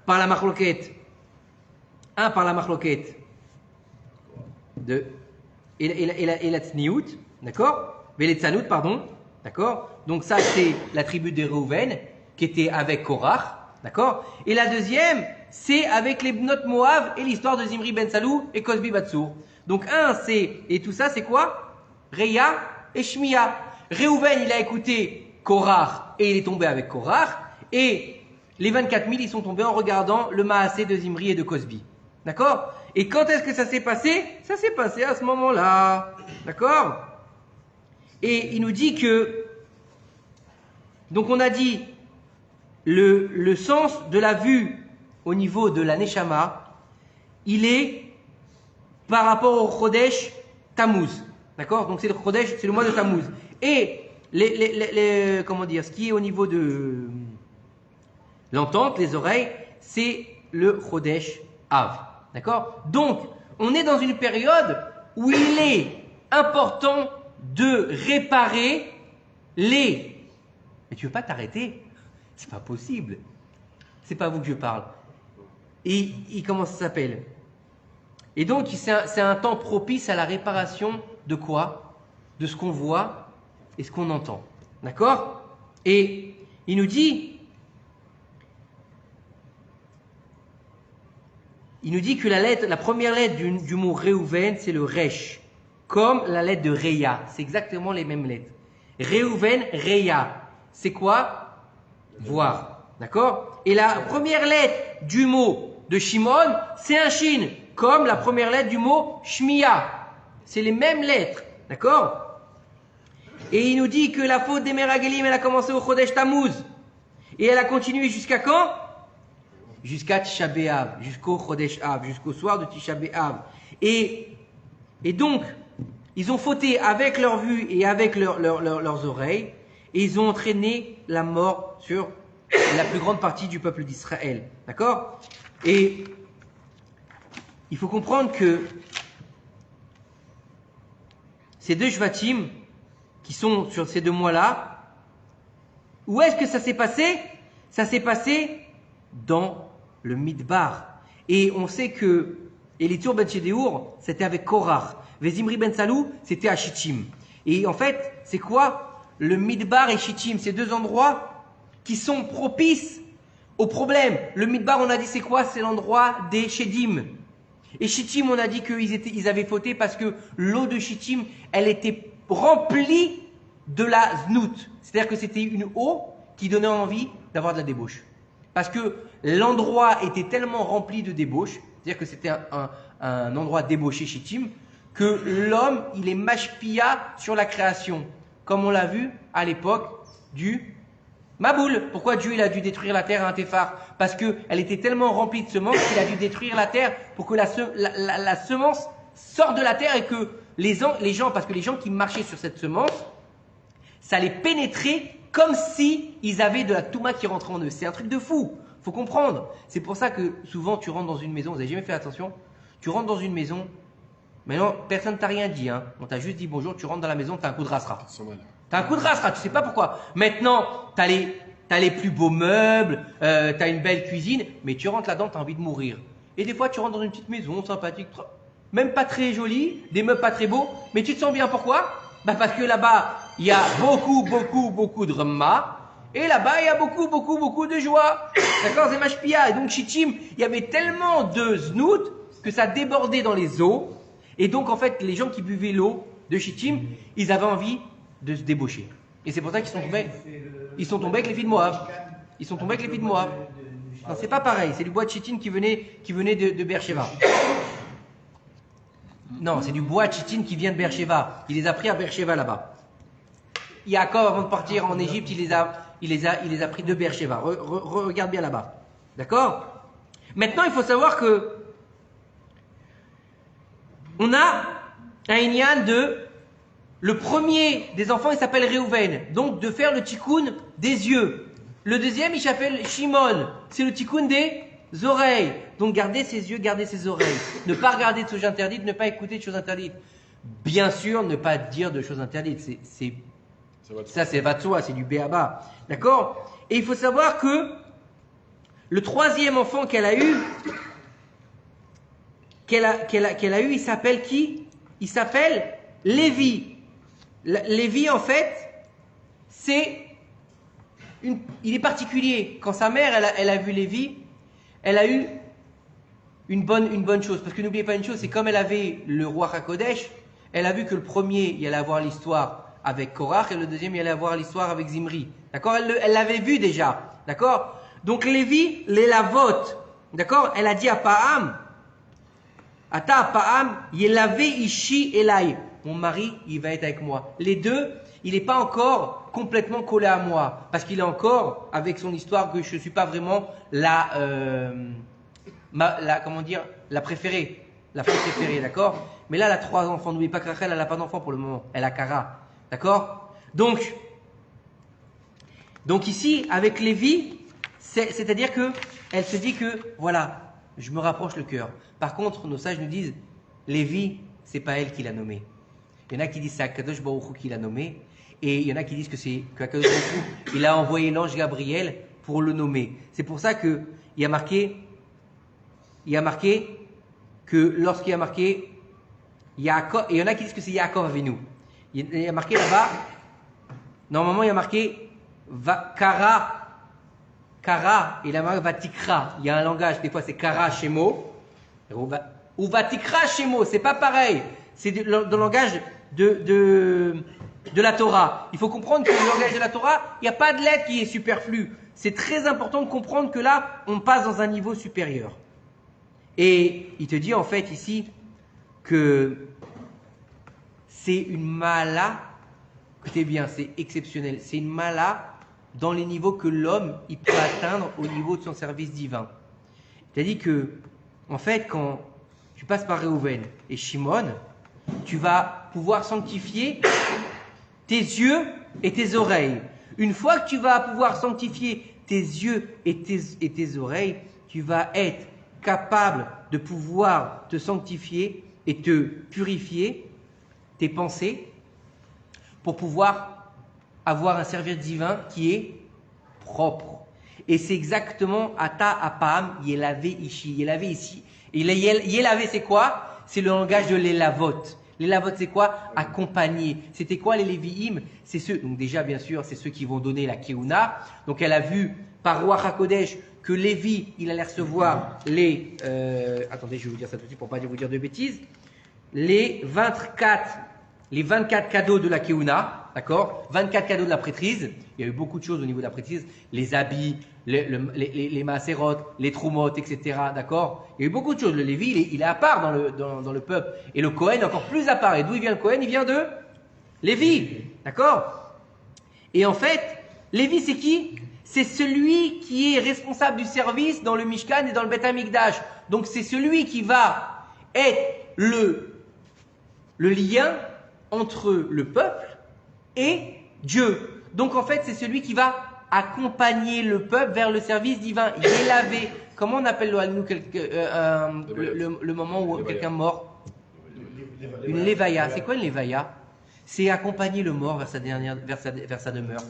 par la marloquette et la tsniout, d'accord? Mais les tsanout, pardon, d'accord? Donc ça, c'est la tribu de Réhouven qui était avec Korach, d'accord? Et la deuxième, c'est avec les Bnot Moab et l'histoire de Zimri ben Salou et Cosbi Batsour. Donc et tout ça c'est quoi? Réa et Shmia. Réhouven il a écouté Korach et il est tombé avec Korach, et les 24 000 ils sont tombés en regardant le Maasé de Zimri et de Cosbi. D'accord? Et quand est-ce que ça s'est passé? Ça s'est passé à ce moment-là. D'accord? Et il nous dit que, donc on a dit le sens de la vue au niveau de la Neshama, il est par rapport au Chodesh Tammuz. D'accord? Donc c'est le Chodesh, c'est le mois de Tammuz. Et ce qui est au niveau de l'entente, les oreilles, c'est le Chodesh Av. D'accord? Donc, on est dans une période où il est important de réparer Mais tu veux pas t'arrêter? C'est pas possible. C'est pas à vous que je parle. Et comment ça s'appelle? Et donc, c'est un temps propice à la réparation de quoi? De ce qu'on voit et ce qu'on entend. D'accord? Et il nous dit que la première lettre du mot Réhouven, c'est le Resh, comme la lettre de Reya. C'est exactement les mêmes lettres. Réhouven, Reya. C'est quoi? Voir. D'accord? Et la première lettre du mot de Shimon, c'est un Shin, comme la première lettre du mot Shmiya. C'est les mêmes lettres. D'accord? Et il nous dit que la faute des Meragelim, elle a commencé au Chodesh Tammuz. Et elle a continué jusqu'à quand? Jusqu'à Tisha B'Av, jusqu'au Chodesh Av, jusqu'au soir de Tisha B'Av. Et donc, ils ont fauté avec leur vue et avec leurs oreilles, et ils ont entraîné la mort sur la plus grande partie du peuple d'Israël. D'accord? Et il faut comprendre que ces deux Shvatim, qui sont sur ces 2 mois-là, où est-ce que ça s'est passé? Ça s'est passé dans le Midbar. Et on sait que Elitzur ben Shedeur, c'était avec Korach. Vezimri ben Salou, c'était à Shittim. Et en fait, c'est quoi? Le Midbar et Shittim, ces 2 endroits qui sont propices au problème. Le Midbar, on a dit c'est quoi? C'est l'endroit des Shedim. Et Shittim, on a dit qu'ils avaient fauté parce que l'eau de Shittim, elle était remplie de la znout. C'est-à-dire que c'était une eau qui donnait envie d'avoir de la débauche. Parce que l'endroit était tellement rempli de débauche, c'est-à-dire que c'était un endroit débauché Shittim, que l'homme, il est mashpia sur la création. Comme on l'a vu à l'époque du Maboul. Pourquoi Dieu il a dû détruire la terre à un téphar? Parce qu'elle était tellement remplie de semences qu'il a dû détruire la terre pour que la semence sorte de la terre et que les gens, parce que les gens qui marchaient sur cette semence, ça les pénétrait comme si ils avaient de la touma qui rentrait en eux. C'est un truc de fou. Faut comprendre. C'est pour ça que souvent tu rentres dans une maison, vous n'avez jamais fait attention. Tu rentres dans une maison, maintenant personne ne t'a rien dit, hein. On t'a juste dit bonjour, tu rentres dans la maison, tu as un coup de rasra. Ils sont mal. T'as un coup de rasra, tu sais pas pourquoi. Maintenant, t'as les plus beaux meubles, t'as une belle cuisine, mais tu rentres là-dedans, t'as envie de mourir. Et des fois, tu rentres dans une petite maison sympathique, même pas très jolie, des meubles pas très beaux, mais tu te sens bien. Pourquoi? Bah parce que là-bas, il y a beaucoup de remma, et là-bas, il y a beaucoup de joie. D'accord? C'est mashpia. Et donc, Shittim, il y avait tellement de znout que ça débordait dans les eaux. Et donc, en fait, les gens qui buvaient l'eau de Shittim, ils avaient envie de se débaucher. Et c'est pour ça qu'ils sont tombés. Ils sont tombés avec les filles de Moab. Ils sont tombés avec les filles de Moab. Non, c'est pas pareil. C'est du bois de Shittim qui venait de Beersheba. Non, c'est du bois de Shittim qui vient de Beersheba. Il les a pris à Beersheba là-bas. Yaakov, avant de partir en Égypte, il les a pris de Beersheba. Regarde bien là-bas. D'accord? Maintenant, il faut savoir que on a un inyan de le premier des enfants, il s'appelle Réhouven, donc de faire le tikkun des yeux. Le deuxième, il s'appelle Shimon, c'est le tikkun des oreilles. Donc garder ses yeux, garder ses oreilles. Ne pas regarder de choses interdites, ne pas écouter de choses interdites. Bien sûr, ne pas dire de choses interdites. Ça, c'est va de soi, c'est du béaba. D'accord? Et il faut savoir que le troisième enfant qu'elle a eu, il s'appelle qui? Il s'appelle Lévi. Lévi, en fait, il est particulier. Quand sa mère, elle a vu Lévi, elle a eu une bonne chose. Parce que n'oubliez pas une chose, c'est comme elle avait le roi Hakodesh, elle a vu que le premier, il allait avoir l'histoire avec Korach, et le deuxième, il allait avoir l'histoire avec Zimri. D'accord? Elle l'avait vu déjà. D'accord? Donc Lévi, les lavot. D'accord? Elle a dit à Pa'am, Ata Pa'am, Yelave Ishi Elai. Mon mari, il va être avec moi. Les deux, il n'est pas encore complètement collé à moi. Parce qu'il est encore avec son histoire que je ne suis pas vraiment la préférée. La femme préférée, d'accord? Mais là, elle a 3 enfants. N'oubliez pas que Rachel, elle n'a pas d'enfant pour le moment. Elle a Kara. D'accord? Donc ici, avec Lévi, c'est-à-dire que elle se dit que, voilà, je me rapproche le cœur. Par contre, nos sages nous disent, Lévi, c'est pas elle qui l'a nommé. Il y en a qui disent c'est Akadosh Baruch Hu qui l'a nommé, et il y en a qui disent que c'est Akadosh Baruch Hu, il a envoyé l'ange Gabriel pour le nommer. C'est pour ça que il y a marqué que lorsqu'il y a marqué Yaakov, et il y en a qui disent que c'est Yaakov Avinu. Il y a marqué là-bas, normalement il y a marqué Kara, et là-bas Vatikra. Il y a un langage, des fois c'est Kara Shemo, ou Vatikra Shemo, c'est pas pareil. C'est dans le langage de la Torah. Il faut comprendre que le langage de la Torah, il n'y a pas de lettre qui est superflue. C'est très important de comprendre que là, on passe dans un niveau supérieur. Et il te dit en fait ici que c'est une mala, écoutez bien, c'est exceptionnel, c'est une mala dans les niveaux que l'homme il peut atteindre au niveau de son service divin. Il t'a dit que, en fait, quand tu passes par Réhouven et Shimon, tu vas pouvoir sanctifier tes yeux et tes oreilles. Une fois que tu vas pouvoir sanctifier tes yeux et tes oreilles, tu vas être capable de pouvoir te sanctifier et te purifier tes pensées pour pouvoir avoir un service divin qui est propre. Et c'est exactement Ata Apam Yelavé Ishi. Yelavé ici. Et Yelavé, c'est quoi? C'est le langage de l'Elavot. L'Elavot, c'est quoi? Accompagner. C'était quoi les Lévi'im? C'est ceux, donc déjà, bien sûr, c'est ceux qui vont donner la Keuna. Donc elle a vu par Roi HaKodesh que Lévi, il allait recevoir attendez, je vais vous dire ça tout de suite pour ne pas vous dire de bêtises. Les 24 cadeaux de la Keuna, d'accord? 24 cadeaux de la prêtrise. Il y a eu beaucoup de choses au niveau de la prêtrise. Les habits, les maaserot, les troumot, etc. D'accord? Il y a eu beaucoup de choses. Le Lévi, il est à part dans le peuple. Et le Kohen, encore plus à part. Et d'où il vient le Kohen? Il vient de Lévi. D'accord? Et en fait, Lévi, c'est qui? C'est celui qui est responsable du service dans le Mishkan et dans le Beth Amikdash. Donc c'est celui qui va être le lien entre le peuple et Dieu. Donc en fait, c'est celui qui va accompagner le peuple vers le service divin. Yelavé, comment on appelle le moment où quelqu'un mort? Une levaya. C'est quoi une levaya? C'est accompagner le mort vers sa demeure.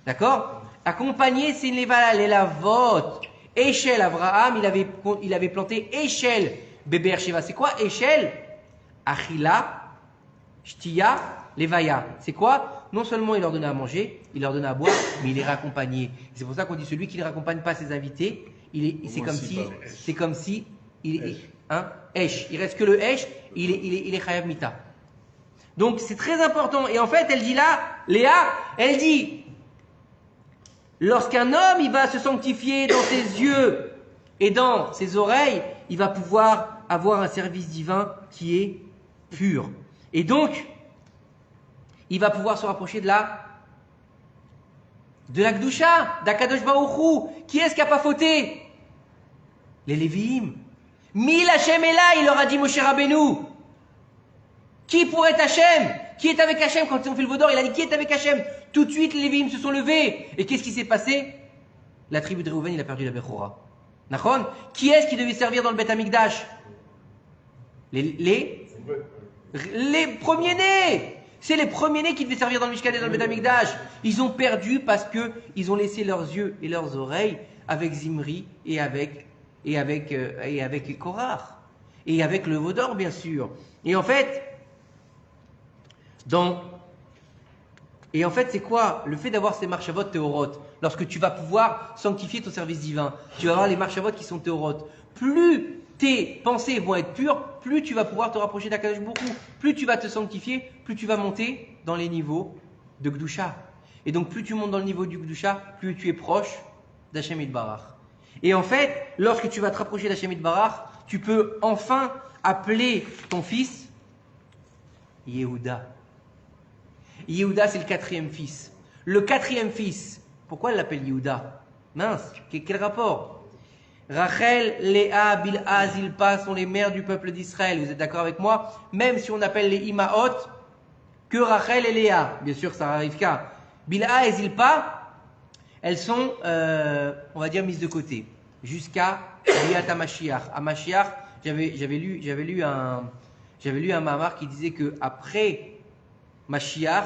D'accord? Accompagner, c'est une levaya, l'élavot. Échelle, Abraham, il avait planté échelle, Béber Sheva. C'est quoi échelle? Achila, Shtia, levaya. C'est quoi? Non seulement il leur donnait à manger, il leur donnait à boire, mais il les raccompagnait. C'est pour ça qu'on dit celui qui ne raccompagne pas ses invités, c'est comme si, Esh. Il reste que le Esh, il est Chayav Mita. Donc c'est très important. Et en fait, elle dit là, Léa, elle dit, lorsqu'un homme il va se sanctifier dans ses yeux et dans ses oreilles, il va pouvoir avoir un service divin qui est pur. Et donc, il va pouvoir se rapprocher de la Gdusha, d'Akadosh Baruch Hu. Qui est-ce qui n'a pas fauté? Les Lévi'im. Mil Hachem est là, il leur a dit Moshe Rabbeinu. Qui pourrait être Hachem? Qui est avec Hachem? Quand ils ont fait le Vaudor, il a dit qui est avec Hachem? Tout de suite, les Lévi'im se sont levés. Et qu'est-ce qui s'est passé? La tribu de Réhouven, il a perdu la Bechora. Nachon? Qui est-ce qui devait servir dans le Beth Amikdash? Les premiers-nés. C'est les premiers-nés qui devaient servir dans le Mishkan et dans le Beth Amikdash. Ils ont perdu parce que ils ont laissé leurs yeux et leurs oreilles avec Zimri et avec Korach. Et avec le Vaudor, bien sûr. Et en fait, c'est quoi? Le fait d'avoir ces marchavot théorotes, lorsque tu vas pouvoir sanctifier ton service divin, tu vas avoir les marchavot qui sont théorotes. Plus tes pensées vont être pures, plus tu vas pouvoir te rapprocher d'Akadosh Baruch Hu. Plus tu vas te sanctifier, plus tu vas monter dans les niveaux de Gdusha. Et donc plus tu montes dans le niveau du Gdusha, plus tu es proche d'Hashem Yitbarach. Et en fait, lorsque tu vas te rapprocher d'Hashem Yitbarach, tu peux enfin appeler ton fils Yehuda. Yehuda, c'est le 4e fils. Le 4e fils, pourquoi elle l'appelle Yehuda? Mince, quel rapport? Rachel, Léa, Bilha, Zilpa sont les mères du peuple d'Israël. Vous êtes d'accord avec moi? Même si on appelle les Imaot que Rachel et Léa. Bien sûr, ça arrive qu'à Bilha et Zilpa, elles sont, on va dire, mises de côté. Jusqu'à Biat HaMashiach. À Mashiach, j'avais lu un mamar qui disait que après Mashiach,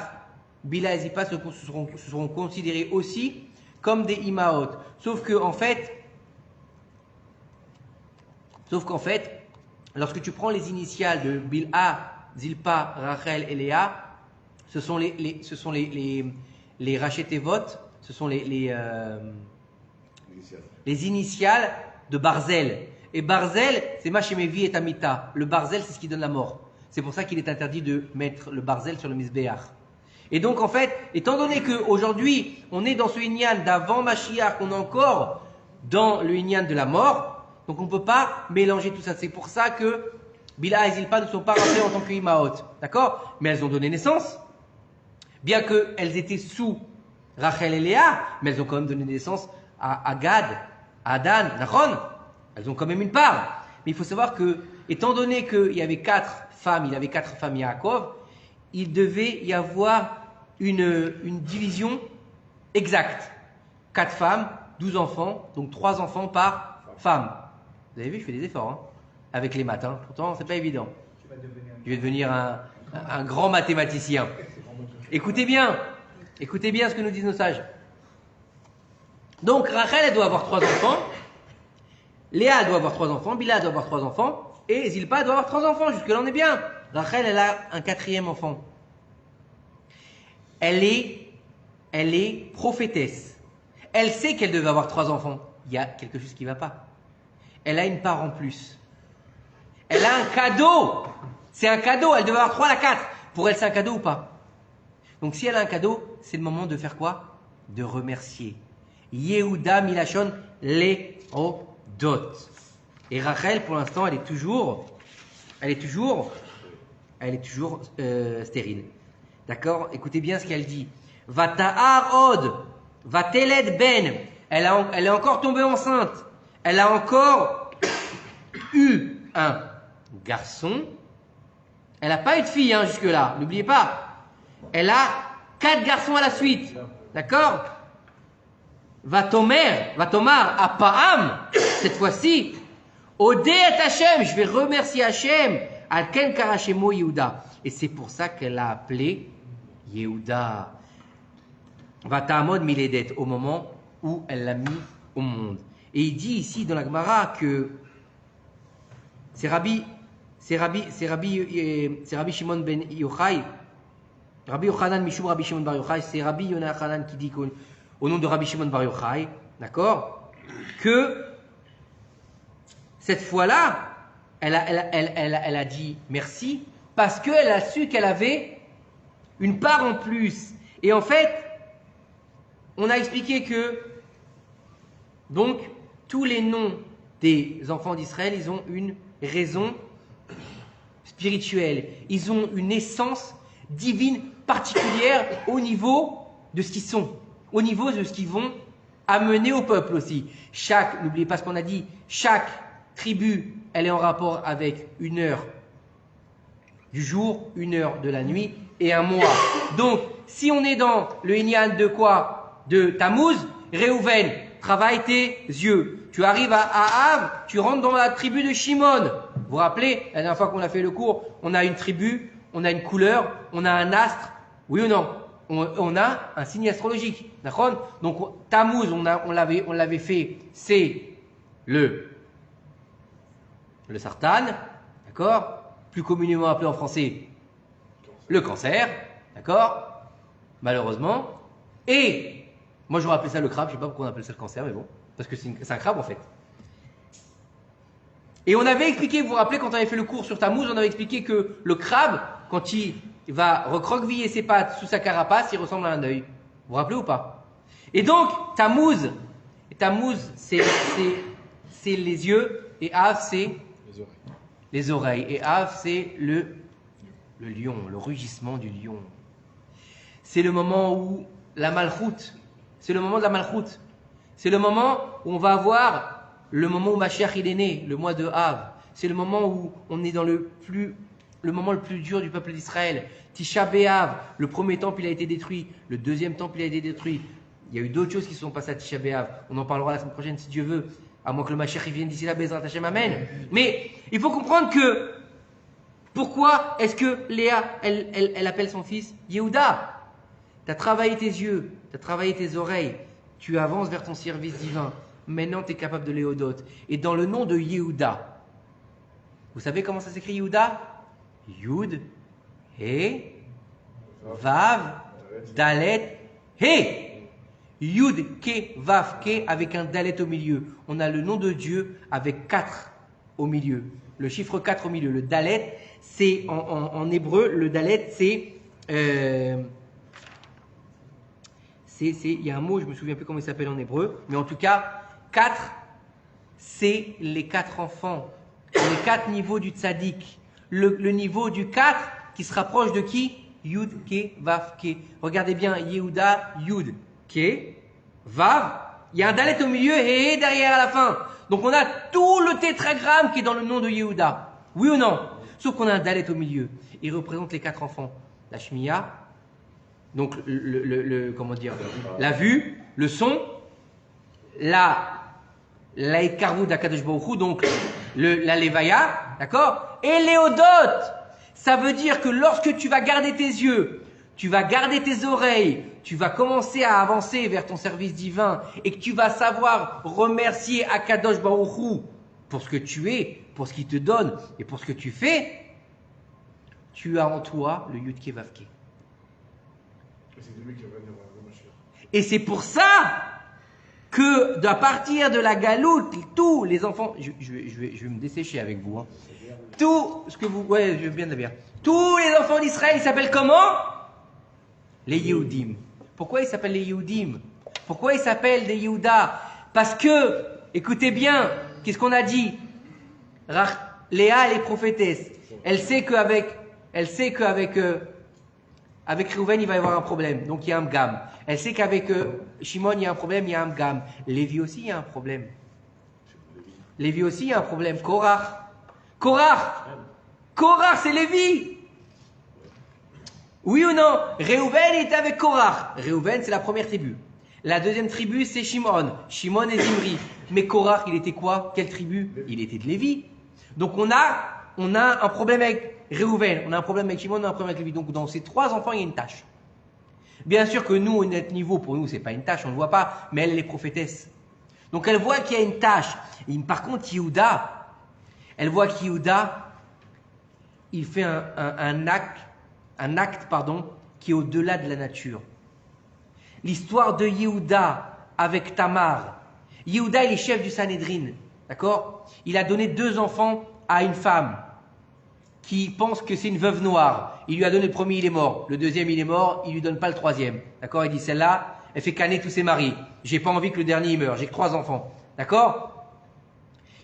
Bilha et Zilpa seront considérés aussi comme des Imaot. Sauf qu'en fait, lorsque tu prends les initiales de Bilha, Zilpa, Rachel et Léa, ce sont les Rachetevot, ce sont les initiales de Barzel. Et Barzel, c'est Machemevi et Tamita. Le Barzel, c'est ce qui donne la mort. C'est pour ça qu'il est interdit de mettre le Barzel sur le Mizbeach. Et donc, en fait, étant donné qu'aujourd'hui, on est dans ce Inyan d'avant Mashiach, on est encore dans le Inyan de la mort, donc on ne peut pas mélanger tout ça. C'est pour ça que Bilha et Zilpa ne sont pas rentrées en tant que Imaot. D'accord? Mais elles ont donné naissance. Bien qu'elles étaient sous Rachel et Léa, mais elles ont quand même donné naissance à Gad, à Adan, Nachon. Elles ont quand même une part. Mais il faut savoir que, étant donné qu'il y avait 4 femmes, Yaakov, il devait y avoir une division exacte. 4 femmes, 12 enfants, donc 3 enfants par femme. Vous avez vu, je fais des efforts, hein, avec les maths. Pourtant, c'est pas évident. Je vais devenir un grand mathématicien. Écoutez bien ce que nous disent nos sages. Donc, Rachel, elle doit avoir 3 enfants. Léa doit avoir 3 enfants. Bilha doit avoir 3 enfants. Et Zilpa doit avoir 3 enfants. Jusque-là, on est bien. Rachel, elle a un 4e enfant. Elle est prophétesse. Elle sait qu'elle devait avoir 3 enfants. Il y a quelque chose qui ne va pas. Elle a une part en plus. Elle a un cadeau. C'est un cadeau. Elle devait avoir 3 à 4. Pour elle, c'est un cadeau ou pas? Donc, si elle a un cadeau, c'est le moment de faire quoi? De remercier. Yehuda Milachon Leodot. Et Rachel, pour l'instant, elle est toujours stérile. D'accord? Écoutez bien ce qu'elle dit. Vata'ar od, vateled ben. Elle est encore tombée enceinte. Elle a encore eu un garçon. Elle n'a pas eu de fille jusque-là. N'oubliez pas. Elle a 4 garçons à la suite. D'accord? Vatomar, Apaham, cette fois-ci, Odé et Hachem, je vais remercier Hachem, Alken Karashemo Yehuda. Et c'est pour ça qu'elle l'a appelé Yehuda. Vatamod Miledet, au moment où elle l'a mis au monde. Et il dit ici dans la Gemara que c'est Rabbi Shimon ben Yochai, Rabbi Yochanan Mishum Rabbi Shimon bar Yochai, c'est Rabbi Yochanan qui dit au nom de Rabbi Shimon bar Yochai, d'accord, que cette fois-là, elle a dit merci parce qu'elle a su qu'elle avait une part en plus. Et en fait, on a expliqué que donc tous les noms des enfants d'Israël, ils ont une raison spirituelle. Ils ont une essence divine particulière au niveau de ce qu'ils sont, au niveau de ce qu'ils vont amener au peuple aussi. N'oubliez pas ce qu'on a dit, chaque tribu, elle est en rapport avec une heure du jour, une heure de la nuit et un mois. Donc, si on est dans le Inyan de quoi? De Tammuz, Réhouven, travaille tes yeux. Tu arrives à Av, tu rentres dans la tribu de Shimon. Vous vous rappelez, la dernière fois qu'on a fait le cours, on a une tribu, on a une couleur, on a un astre, oui ou non? On a un signe astrologique. D'accord? Donc, Tammuz, on l'avait fait, c'est le Sartan, d'accord? Plus communément appelé en français le cancer, d'accord? Malheureusement. Et, moi j'aurais appelé ça le crabe, je ne sais pas pourquoi on appelle ça le cancer, mais bon, parce que c'est un crabe en fait. Et on avait expliqué, vous vous rappelez, quand on avait fait le cours sur Tammuz, on avait expliqué que le crabe, quand il va recroqueviller ses pattes sous sa carapace, il ressemble à un œil. Vous vous rappelez ou pas? Et donc, Tammuz, c'est les yeux, et Av, c'est les oreilles. Et Av, c'est le lion, le rugissement du lion. C'est le moment où la malchoute, c'est le moment de la malchoute. C'est le moment où on va avoir le moment où Mashiach il est né, le mois de Av. C'est le moment où on est dans le moment le plus dur du peuple d'Israël. Tisha B'Av, le premier temple il a été détruit, le deuxième temple il a été détruit. Il y a eu d'autres choses qui se sont passées à Tisha B'Av. On en parlera la semaine prochaine si Dieu veut, à moins que le Mashiach il vienne d'ici là, Bezrat Hashem, Amen. Mais il faut comprendre que pourquoi est-ce que Léa elle appelle son fils Yehuda? Tu as travaillé tes yeux, tu as travaillé tes oreilles, tu avances vers ton service divin. Maintenant, tu es capable de l'éodote. Et dans le nom de Yehuda, vous savez comment ça s'écrit Yehuda? Yud, He, Vav, Dalet, He. Yud, Ke, Vav, Ke, avec un Dalet au milieu. On a le nom de Dieu avec 4 au milieu. Le chiffre 4 au milieu. Le Dalet, c'est en hébreu, le Dalet, c'est... il y a un mot, je ne me souviens plus comment il s'appelle en hébreu, mais en tout cas, 4, c'est les 4 enfants, les 4 niveaux du tzaddik. Le niveau du 4 qui se rapproche de qui? Yud, Ke, Vav, Ke. Regardez bien, Yehuda, Yud, Ke, Vav. Il y a un Dalet au milieu et derrière à la fin. Donc on a tout le tétragramme qui est dans le nom de Yehuda. Oui ou non? Sauf qu'on a un Dalet au milieu. Il représente les 4 enfants. La Shmiya, donc comment dire, la vue, le son, la Etkarvut d'Akadosh Baruch Hu, donc la Levaya, d'accord? Et l'éodote, ça veut dire que lorsque tu vas garder tes yeux, tu vas garder tes oreilles, tu vas commencer à avancer vers ton service divin et que tu vas savoir remercier Akadosh Baruch Hu pour ce que tu es, pour ce qu'il te donne et pour ce que tu fais, tu as en toi le Yud Ke Vav Ke. C'est de lui qui va venir le Mashiach. Et c'est pour ça que, à partir de la galoute, tous les enfants, je vais me dessécher avec vous, hein. Tout ce que vous, ouais, je veux bien de la bière. Tous les enfants d'Israël, ils s'appellent comment? Les Yehudim. Pourquoi ils s'appellent les Yehudim? Pourquoi ils s'appellent des Yehuda? Parce que, écoutez bien, qu'est-ce qu'on a dit? Léa, elle est prophétesse. Elle sait qu'avec Réhouven, il va y avoir un problème. Donc, il y a un gam. Elle sait qu'avec Shimon, il y a un problème, il y a un gam. Lévi aussi, il y a un problème. Lévi aussi, il y a un problème. Korach, c'est Lévi. Oui ou non? Réhouven est avec Korach. Réhouven, c'est la première tribu. La deuxième tribu, c'est Shimon. Shimon et Zimri. Mais Korach, il était quoi? Quelle tribu? Il était de Lévi. Donc on a un problème avec Réhouven, on a un problème avec Shimon, on a un problème avec Lévi. Donc dans ces trois enfants, il y a une tâche. Bien sûr que nous, au notre niveau, pour nous, c'est pas une tâche, on ne le voit pas, mais elle est prophétesse. Donc elle voit qu'il y a une tâche. Et par contre, Yehuda, elle voit qu'Yehuda, il fait un acte, qui est au-delà de la nature. L'histoire de Yehuda avec Tamar. Yehuda, il est chef du Sanhédrin, d'accord? Il a donné 2 enfants à une femme qui pense que c'est une veuve noire. Il lui a donné le premier, il est mort. Le deuxième, il est mort, il lui donne pas le troisième. D'accord? Il dit, celle-là, elle fait canner tous ses maris. J'ai pas envie que le dernier il meure. J'ai que 3 enfants. D'accord?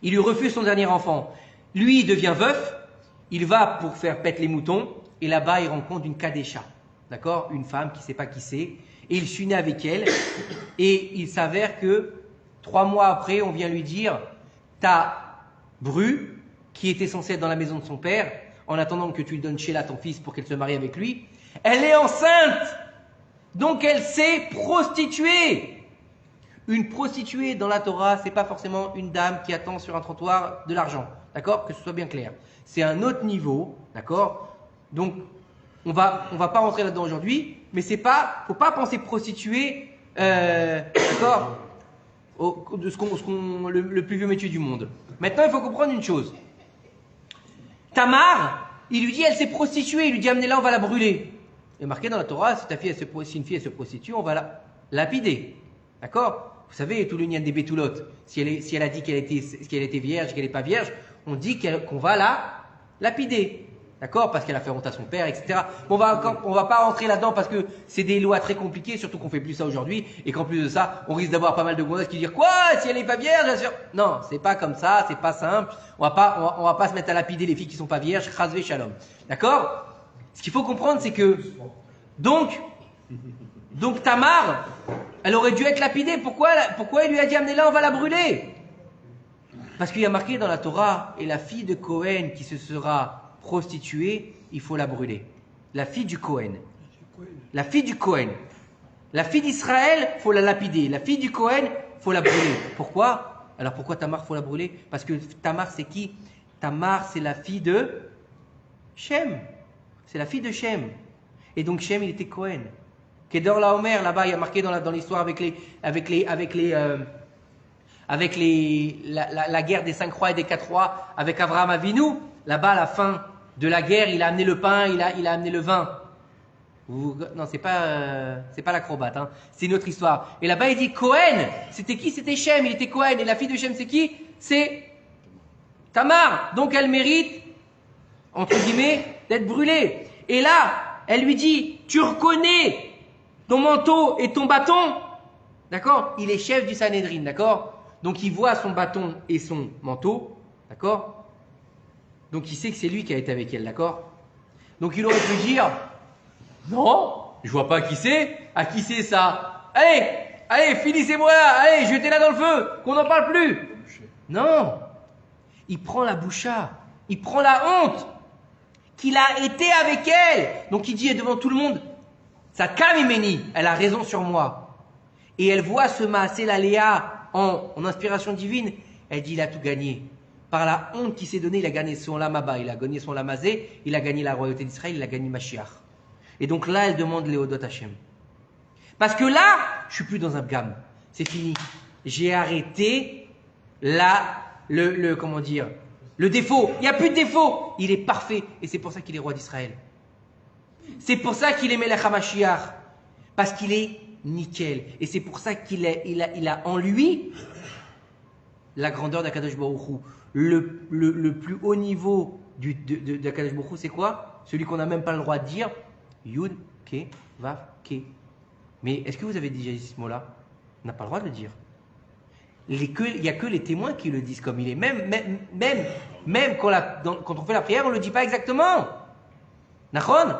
Il lui refuse son dernier enfant. Lui, il devient veuf. Il va pour faire pète les moutons. Et là-bas, il rencontre une Kadesha. D'accord? Une femme qui sait pas qui c'est. Et il s'unit avec elle. Et il s'avère que 3 mois après, on vient lui dire, t'as Bru, qui était censée être dans la maison de son père, en attendant que tu lui donnes Sheila, ton fils, pour qu'elle se marie avec lui. Elle est enceinte! Donc elle s'est prostituée! Une prostituée dans la Torah, c'est pas forcément une dame qui attend sur un trottoir de l'argent. D'accord? Que ce soit bien clair. C'est un autre niveau. D'accord? Donc, on va pas rentrer là-dedans aujourd'hui, mais faut pas penser prostituée, d'accord? Le plus vieux métier du monde. Maintenant, il faut comprendre une chose. Tamar, il lui dit, elle s'est prostituée. Il lui dit, amenez-la, on va la brûler. Il est marqué dans la Torah, si une fille elle se prostitue, on va la lapider. D'accord? Vous savez, tout le lien des bétoulottes. Si elle a dit qu'elle était vierge, qu'elle n'est pas vierge, on dit qu'on va la lapider. D'accord? Parce qu'elle a fait honte à son père, etc. Bon, on va pas rentrer là-dedans parce que c'est des lois très compliquées, surtout qu'on fait plus ça aujourd'hui, et qu'en plus de ça, on risque d'avoir pas mal de gonzesses qui disent quoi? Si elle est pas vierge, bien sûr. Non, c'est pas comme ça, c'est pas simple. On va pas se mettre à lapider les filles qui sont pas vierges, chasvé shalom. D'accord? Ce qu'il faut comprendre, c'est que, donc Tamar, elle aurait dû être lapidée. Pourquoi il lui a dit amenez-la, on va la brûler? Parce qu'il y a marqué dans la Torah, et la fille de Cohen qui se sera prostituée, il faut la brûler. La fille du Cohen. La fille du Cohen. La fille d'Israël, faut la lapider. La fille du Cohen, faut la brûler. Pourquoi? Alors pourquoi Tamar, faut la brûler? Parce que Tamar, c'est qui? Tamar, c'est la fille de Shem. C'est la fille de Shem. Et donc Shem, il était Cohen. Kedor la Omer, là-bas, il y a marqué dans l'histoire avec la guerre des 5 rois et des 4 rois avec Avraham Avinu. Là-bas, à la fin de la guerre, il a amené le pain, il a amené le vin. Non, c'est pas l'acrobate, hein. C'est une autre histoire. Et là-bas, il dit Cohen. C'était qui? C'était Shem. Il était Cohen. Et la fille de Shem, c'est qui? C'est Tamar. Donc, elle mérite, entre guillemets, d'être brûlée. Et là, elle lui dit, tu reconnais ton manteau et ton bâton? D'accord? Il est chef du Sanhédrin, d'accord? Donc, il voit son bâton et son manteau, d'accord? Donc il sait que c'est lui qui a été avec elle, d'accord? Donc il aurait pu dire, non, je vois pas qui c'est, à qui c'est ça? Allez, finissez-moi, allez, jetez-la dans le feu, qu'on n'en parle plus. Non, il prend la boucha, il prend la honte qu'il a été avec elle. Donc il dit devant tout le monde, ça kamimeni, elle a raison sur moi. Et elle voit ce maasé la Léa en inspiration divine, elle dit il a tout gagné. Par la honte qu'il s'est donnée, il a gagné son lamaba, il a gagné son lamazé, il a gagné la royauté d'Israël, il a gagné Mashiach. Et donc là, elle demande Léodot Hashem. Parce que là, je suis plus dans un gamme. C'est fini. J'ai arrêté le défaut. Il n'y a plus de défaut. Il est parfait. Et c'est pour ça qu'il est roi d'Israël. C'est pour ça qu'il est Melech HaMashiach. Parce qu'il est nickel. Et c'est pour ça qu'il a en lui la grandeur d'Akadosh Baruch Hu. Le plus haut niveau d'Akadosh Baruch Hu, c'est quoi? Celui qu'on n'a même pas le droit de dire. Yud, Ke, Vav, Ke. Mais est-ce que vous avez déjà dit ce mot-là? On n'a pas le droit de le dire. Il n'y a que les témoins qui le disent comme il est. Même quand on fait la prière, on ne le dit pas exactement. Nachon?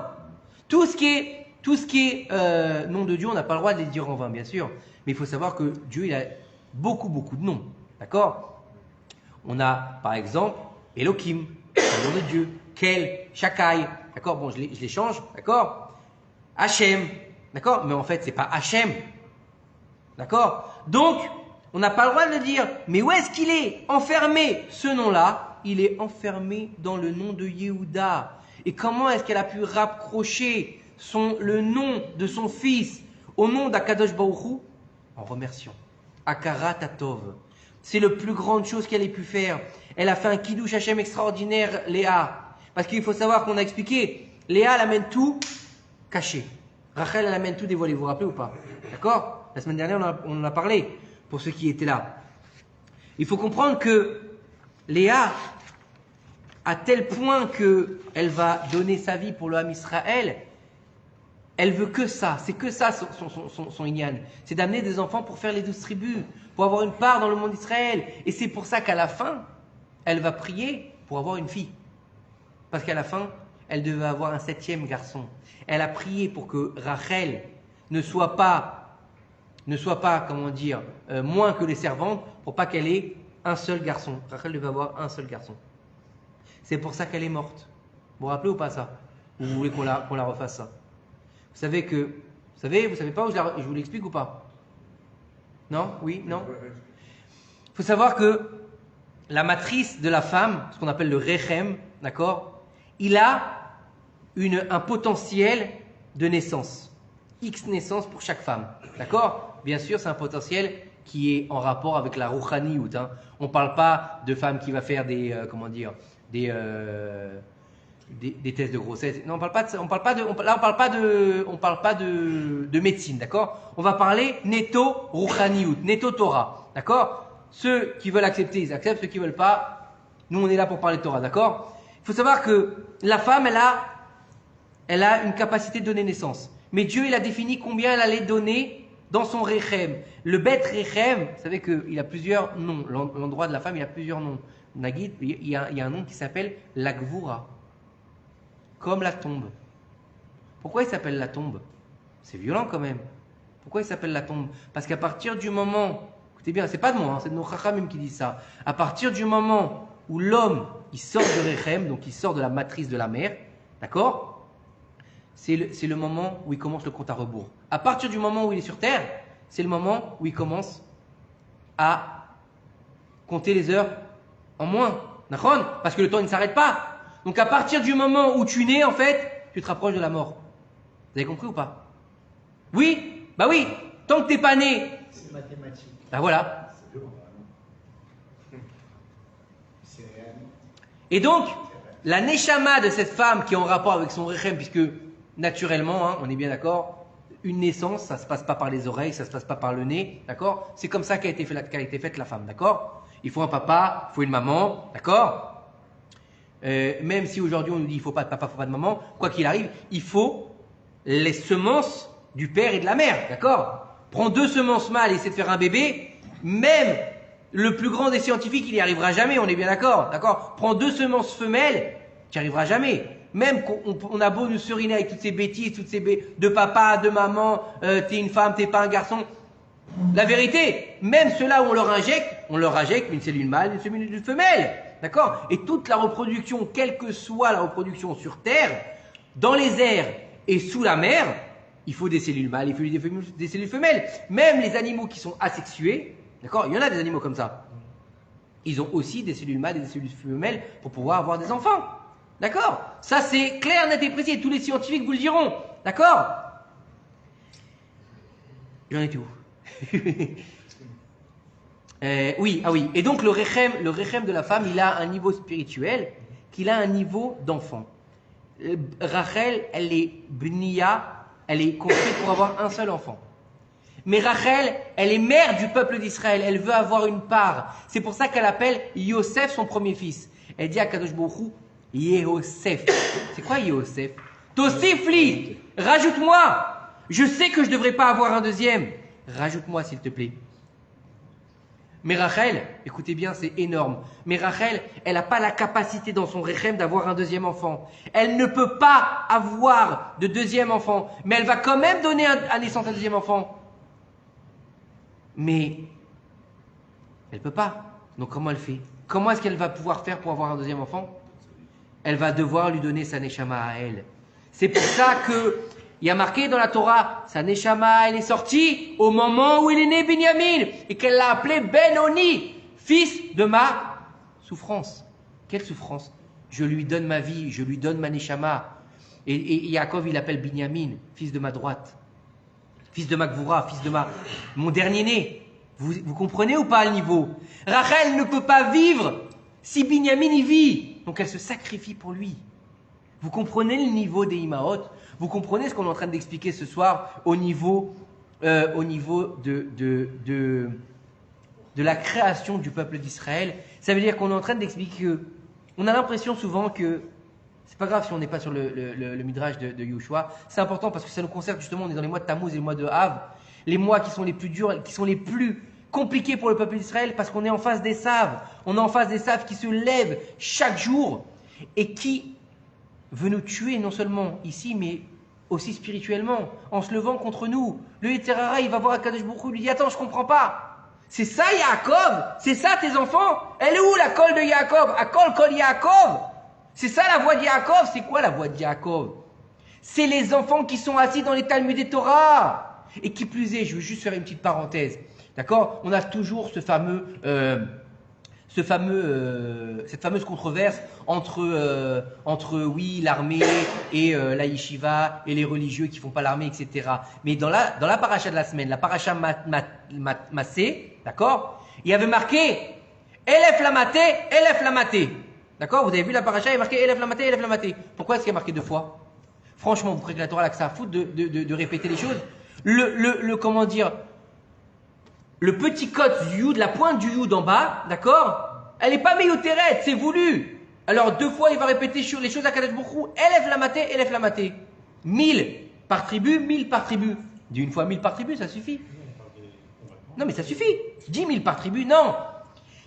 Tout ce qui est nom de Dieu, on n'a pas le droit de les dire en vain, bien sûr. Mais il faut savoir que Dieu, il a beaucoup de noms. D'accord? On a, par exemple, Elohim, le nom de Dieu. Kel, Shakai. D'accord? Bon, je les change. D'accord? Hachem. D'accord? Mais en fait, c'est pas Hachem. D'accord? Donc, on n'a pas le droit de le dire. Mais où est-ce qu'il est enfermé? Ce nom-là, il est enfermé dans le nom de Yehuda. Et comment est-ce qu'elle a pu rapprocher le nom de son fils au nom d'Akadosh Baruch Hu? En remerciant. Akara Tatov. C'est la plus grande chose qu'elle ait pu faire. Elle a fait un kiddush Hashem extraordinaire, Léa. Parce qu'il faut savoir qu'on a expliqué, Léa, elle amène tout caché. Rachel, elle amène tout dévoilé. Vous vous rappelez ou pas? D'accord? La semaine dernière, on en a parlé, pour ceux qui étaient là. Il faut comprendre que Léa, à tel point qu'elle va donner sa vie pour le Ham Israël, elle veut que ça. C'est que ça son Inyan. C'est d'amener des enfants pour faire les 12 tribus, pour avoir une part dans le monde d'Israël. Et c'est pour ça qu'à la fin, elle va prier pour avoir une fille. Parce qu'à la fin, elle devait avoir un 7e garçon. Elle a prié pour que Rachel ne soit pas, comment dire, moins que les servantes, pour pas qu'elle ait un seul garçon. Rachel devait avoir un seul garçon. C'est pour ça qu'elle est morte. Vous vous rappelez ou pas ça? Ou vous voulez qu'on la refasse ça? Vous savez pas où je vous l'explique ou pas? Non? Oui? Non? Il faut savoir que la matrice de la femme, ce qu'on appelle le Rechem, d'accord? Il a un potentiel de naissance. X naissances pour chaque femme. D'accord? Bien sûr, c'est un potentiel qui est en rapport avec la Rouchaniout. Hein. On ne parle pas de femme qui va faire des tests de grossesse. Non, on parle pas de médecine, d'accord? On va parler netto Rouchaniout, netto Torah, d'accord? Ceux qui veulent accepter, ils acceptent. Ceux qui ne veulent pas, nous on est là pour parler de Torah, d'accord? Il faut savoir que la femme, elle a une capacité de donner naissance. Mais Dieu, il a défini combien elle allait donner dans son Rechem. Le Bet Rechem, vous savez qu'il a plusieurs noms. L'endroit de la femme, il a plusieurs noms. Nagid, il y a un nom qui s'appelle la Gvura. Comme la tombe. Pourquoi il s'appelle la tombe? C'est violent quand même. Pourquoi il s'appelle la tombe? Parce qu'à partir du moment, écoutez bien, c'est pas de moi, hein, c'est de nos chachamim qui disent ça. À partir du moment où l'homme, il sort de Rechem, donc il sort de la matrice de la mère, d'accord? C'est le moment où il commence le compte à rebours. À partir du moment où il est sur terre, c'est le moment où il commence à compter les heures en moins. D'accord? Parce que le temps il ne s'arrête pas. Donc à partir du moment où tu nais, en fait, tu te rapproches de la mort. Vous avez compris ou pas? Oui? Bah oui. Tant que t'es pas né. C'est mathématique. Bah voilà. Et donc, la neshama de cette femme qui est en rapport avec son rechem, puisque naturellement, hein, on est bien d'accord, une naissance, ça ne se passe pas par les oreilles, ça ne se passe pas par le nez, d'accord? C'est comme ça qu'a été faite la femme, d'accord? Il faut un papa, il faut une maman, d'accord? Même si aujourd'hui on nous dit il ne faut pas de papa, il ne faut pas de maman, quoi qu'il arrive, il faut les semences du père et de la mère, d'accord? Prends 2 semences mâles et essaie de faire un bébé, même le plus grand des scientifiques, il n'y arrivera jamais, on est bien d'accord, d'accord? Prends 2 semences femelles, tu n'y arriveras jamais. Même qu'on a beau nous seriner avec toutes ces bêtises, de papa, de maman, t'es une femme, t'es pas un garçon. La vérité, même ceux-là où on leur injecte une cellule mâle, une cellule femelle. D'accord? Et toute la reproduction, quelle que soit la reproduction sur Terre, dans les airs et sous la mer, il faut des cellules mâles, il faut des cellules femelles. Même les animaux qui sont asexués, d'accord? Il y en a des animaux comme ça. Ils ont aussi des cellules mâles et des cellules femelles pour pouvoir avoir des enfants. D'accord? Ça c'est clair, net et précis, et tous les scientifiques vous le diront. D'accord? J'en étais où? Oui. Et donc le rechem de la femme, il a un niveau spirituel, qu'il a un niveau d'enfant. Rachel, elle est bnia, elle est construite pour avoir un seul enfant. Mais Rachel, elle est mère du peuple d'Israël, elle veut avoir une part. C'est pour ça qu'elle appelle Yosef son premier fils. Elle dit à Kadosh Baruch Hu, Yehosef. C'est quoi Yehosef? Tosifli, rajoute-moi. Je sais que je ne devrais pas avoir un deuxième. Rajoute-moi s'il te plaît. Mais Rachel, écoutez bien, c'est énorme. Mais Rachel, elle n'a pas la capacité dans son rechem d'avoir un deuxième enfant. Elle ne peut pas avoir de deuxième enfant. Mais elle va quand même donner à naissance un deuxième enfant. Mais elle ne peut pas. Donc comment elle fait? Comment est-ce qu'elle va pouvoir faire pour avoir un deuxième enfant? Elle va devoir lui donner sa neshama à elle. C'est pour ça que Il y a marqué dans la Torah, sa Neshama, elle est sortie au moment où il est né Binyamin, et qu'elle l'a appelé Ben-Oni, fils de ma souffrance. Quelle souffrance? Je lui donne ma vie, je lui donne ma Neshama. Et Yaakov, il appelle Binyamin, fils de ma droite, fils de ma Gvoura, fils de mon dernier né. Vous comprenez ou pas le niveau? Rachel ne peut pas vivre si Binyamin y vit. Donc elle se sacrifie pour lui. Vous comprenez le niveau des Imaot? Vous comprenez ce qu'on est en train d'expliquer ce soir au niveau de la création du peuple d'Israël? Ça veut dire qu'on est en train d'expliquer que on a l'impression souvent que c'est pas grave si on n'est pas sur le midrash de Yehoshua. C'est important parce que ça nous concerne justement. On est dans les mois de Tammuz et les mois de Av, les mois qui sont les plus durs, qui sont les plus compliqués pour le peuple d'Israël parce qu'on est en face des Saves. On est en face des Saves qui se lèvent chaque jour et qui veut nous tuer non seulement ici, mais aussi spirituellement, en se levant contre nous. Le Yetzirah, il va voir Akadosh Baruch Hu, il lui dit « Attends, je comprends pas. C'est ça Yaakov? C'est ça tes enfants? Elle est où la colle de Yaakov? Akol kol Yaakov? C'est ça la voix de Yaakov? C'est quoi la voix de Yaakov? C'est les enfants qui sont assis dans les Talmud des Torah. Et qui plus est, je veux juste faire une petite parenthèse. D'accord? On a toujours cette fameuse controverse entre oui, l'armée et la yeshiva et les religieux qui font pas l'armée, etc. Mais dans la paracha de la semaine, la paracha Massé, d'accord? Il y avait marqué Elef Lamaté. D'accord? Vous avez vu la paracha, il y a marqué Elef Lamaté. Pourquoi est-ce qu'il y a marqué 2 fois? Franchement, vous croyez que la Torah a que ça à foutre de répéter les choses? Comment dire? Le petit cote du yud, la pointe du yud en bas, d'accord? Elle n'est pas méotérette, c'est voulu. Alors 2 fois, il va répéter sur les choses à Kadesh Bourou. Elef Lamaté. 1000 par tribu, 1000 par tribu. Dis une fois 1000 par tribu, ça suffit. Non, mais ça suffit. 10 000 par tribu, non.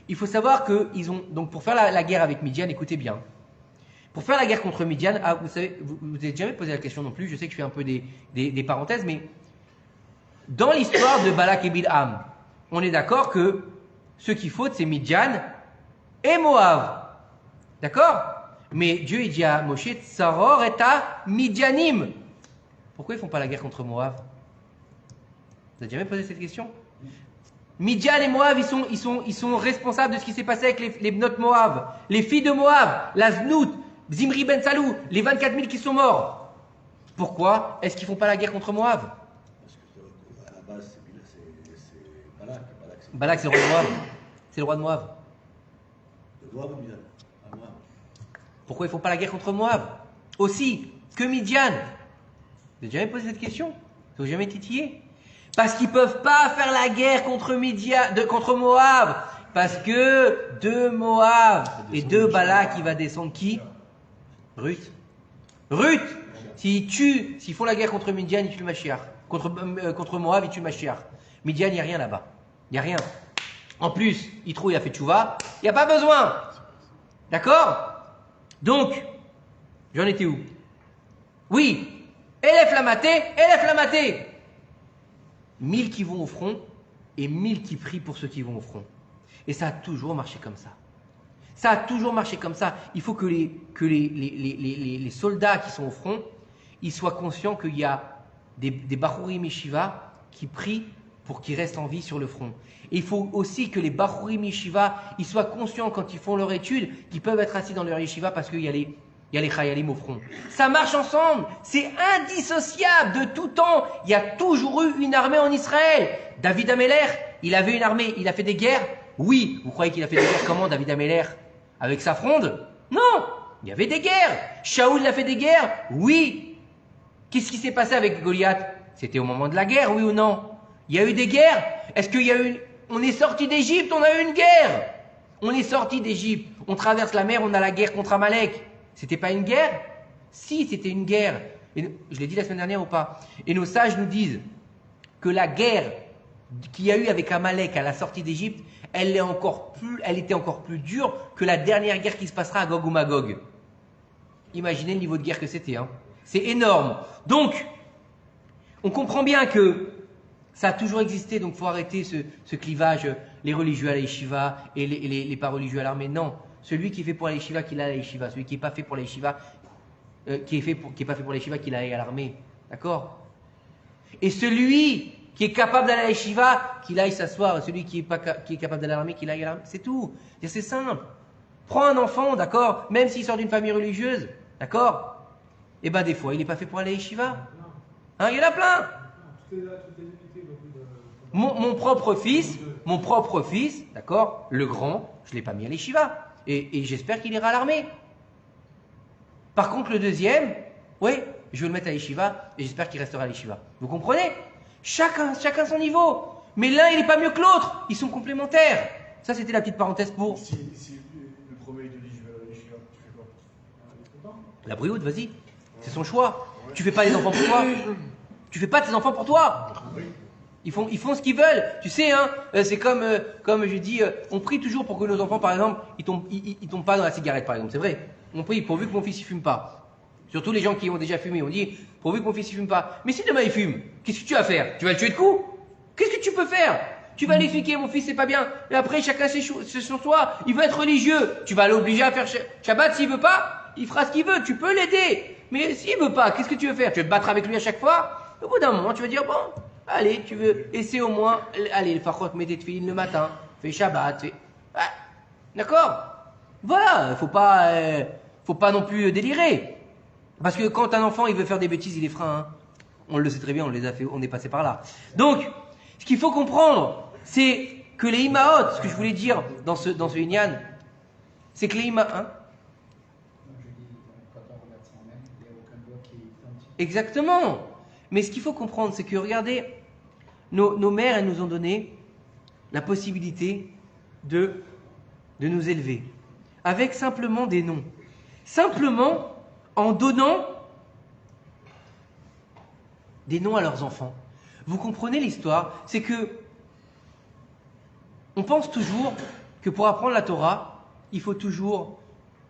Il faut savoir qu'ils ont, donc pour faire la guerre avec Midian, écoutez bien. Pour faire la guerre contre Midian, vous savez, vous n'avez jamais posé la question non plus, je sais que je fais un peu des parenthèses, mais dans l'histoire de Balak et Bilham, on est d'accord que ceux qui fautent, c'est Midian et Moab. D'accord? Mais Dieu, il dit à Moshe, Tsaror et à Midianim. Pourquoi ils ne font pas la guerre contre Moab? Vous n'avez jamais posé cette question? Midian et Moab, ils sont responsables de ce qui s'est passé avec les Bnot Moab, les filles de Moab, la Znout, Zimri Ben Salou, les 24 000 qui sont morts. Pourquoi est-ce qu'ils ne font pas la guerre contre Moab? Parce qu'à la base, c'est Balak. Balak, c'est le roi de Moab. C'est le roi de Moab. De Moab, Midian. À Moab. Pourquoi ils ne font pas la guerre contre Moab? Aussi, que Midian. Vous n'avez jamais posé cette question? Vous n'avez jamais titillé? Parce qu'ils ne peuvent pas faire la guerre contre Moab. Parce que de Moab et de Balak, il va descendre qui? Ruth. S'ils font la guerre contre Midian, ils tuent le Mashiach. Contre Moab, ils tuent le Mashiach. Midian, il n'y a rien là-bas. Il n'y a rien. En plus, Yitro, il a fait tchouva. Il n'y a pas besoin. D'accord? Donc, j'en étais où? Oui. Elef Lamaté. 1000 qui vont au front et 1000 qui prient pour ceux qui vont au front. Et ça a toujours marché comme ça. Il faut que les soldats qui sont au front, ils soient conscients qu'il y a des Bachurim Yeshiva qui prient pour qu'ils restent en vie sur le front. Et il faut aussi que les Bachurim Yeshiva, ils soient conscients quand ils font leur étude qu'ils peuvent être assis dans leur Yeshiva parce qu'il y a les Chayalim au front. Ça marche ensemble. C'est indissociable de tout temps. Il y a toujours eu une armée en Israël. David Ameller, il avait une armée. Il a fait des guerres. Oui. Vous croyez qu'il a fait des guerres comment, David Ameller? Avec sa fronde? Non. Il y avait des guerres. Shaoul a fait des guerres? Oui. Qu'est-ce qui s'est passé avec Goliath? C'était au moment de la guerre, oui ou non? Il y a eu des guerres. Est-ce qu'il y a eu On est sorti d'Égypte, on a eu une guerre. On est sorti d'Égypte. On traverse la mer, on a la guerre contre Amalek. C'était pas une guerre? Si, c'était une guerre. Et je l'ai dit la semaine dernière ou pas? Et nos sages nous disent que la guerre qu'il y a eu avec Amalek à la sortie d'Égypte, elle était encore plus dure que la dernière guerre qui se passera à Gog ou Magog. Imaginez le niveau de guerre que c'était. Hein. C'est énorme. Donc, on comprend bien que ça a toujours existé, donc il faut arrêter ce clivage, les religieux à la yeshiva et les pas religieux à l'armée. Non. Celui qui est fait pour la yeshiva, qu'il a à la yeshiva. Celui qui n'est pas fait pour la yeshiva, qui est pas fait pour la yeshiva, qu'il aille à l'armée. D'accord? Et celui qui est capable d'aller à la yeshiva, qu'il aille s'asseoir. Et celui qui est capable d'aller à l'armée, qu'il aille à l'armée. C'est tout. C'est simple. Prends un enfant, d'accord? Même s'il sort d'une famille religieuse, d'accord? Et ben des fois, il n'est pas fait pour aller à la yeshiva. Hein, il y en a plein. Mon propre fils, d'accord? Le grand, je ne l'ai pas mis à la yeshiva. Et j'espère qu'il ira à l'armée. Par contre, le deuxième, oui, je vais le mettre à l'Yeshiva et j'espère qu'il restera à l'Yeshiva. Vous comprenez? Chacun son niveau. Mais l'un, il n'est pas mieux que l'autre. Ils sont complémentaires. Ça, c'était la petite parenthèse pour... Si le premier il te dit je vais aller chez tu fais quoi? La brioute, vas-y. C'est son choix. Tu fais pas les enfants pour toi. Tu fais pas tes enfants pour toi. Ils font ce qu'ils veulent. Tu sais, hein, c'est comme je dis, on prie toujours pour que nos enfants, par exemple, ils tombent pas dans la cigarette, par exemple. C'est vrai. On prie pourvu que mon fils il fume pas. Surtout les gens qui ont déjà fumé, on dit pourvu que mon fils il fume pas. Mais si demain il fume, qu'est-ce que tu vas faire? Tu vas le tuer de coups? Qu'est-ce que tu peux faire? Tu vas l'expliquer, mon fils c'est pas bien. Et après chacun c'est sur soi. Il veut être religieux. Tu vas l'obliger à faire Shabbat s'il veut pas. Il fera ce qu'il veut. Tu peux l'aider. Mais s'il veut pas, qu'est-ce que tu veux faire? Tu veux te battre avec lui à chaque fois? Au bout d'un moment, tu vas dire bon. Allez, tu veux essayer au moins, allez, le farot, mets tes tefilines le matin, fais Shabbat, fais... Ah, d'accord? Voilà, faut pas non plus délirer. Parce que quand un enfant, il veut faire des bêtises, il les fera, hein. On le sait très bien, on les a fait, on est passé par là. Donc, ce qu'il faut comprendre, c'est que les imaot, ce que je voulais dire dans ce Inyan, c'est que les imaot, hein? Exactement. Mais ce qu'il faut comprendre, c'est que, regardez, nos mères, elles nous ont donné la possibilité de nous élever. Avec simplement des noms. Simplement en donnant des noms à leurs enfants. Vous comprenez l'histoire? C'est que on pense toujours que pour apprendre la Torah, il faut toujours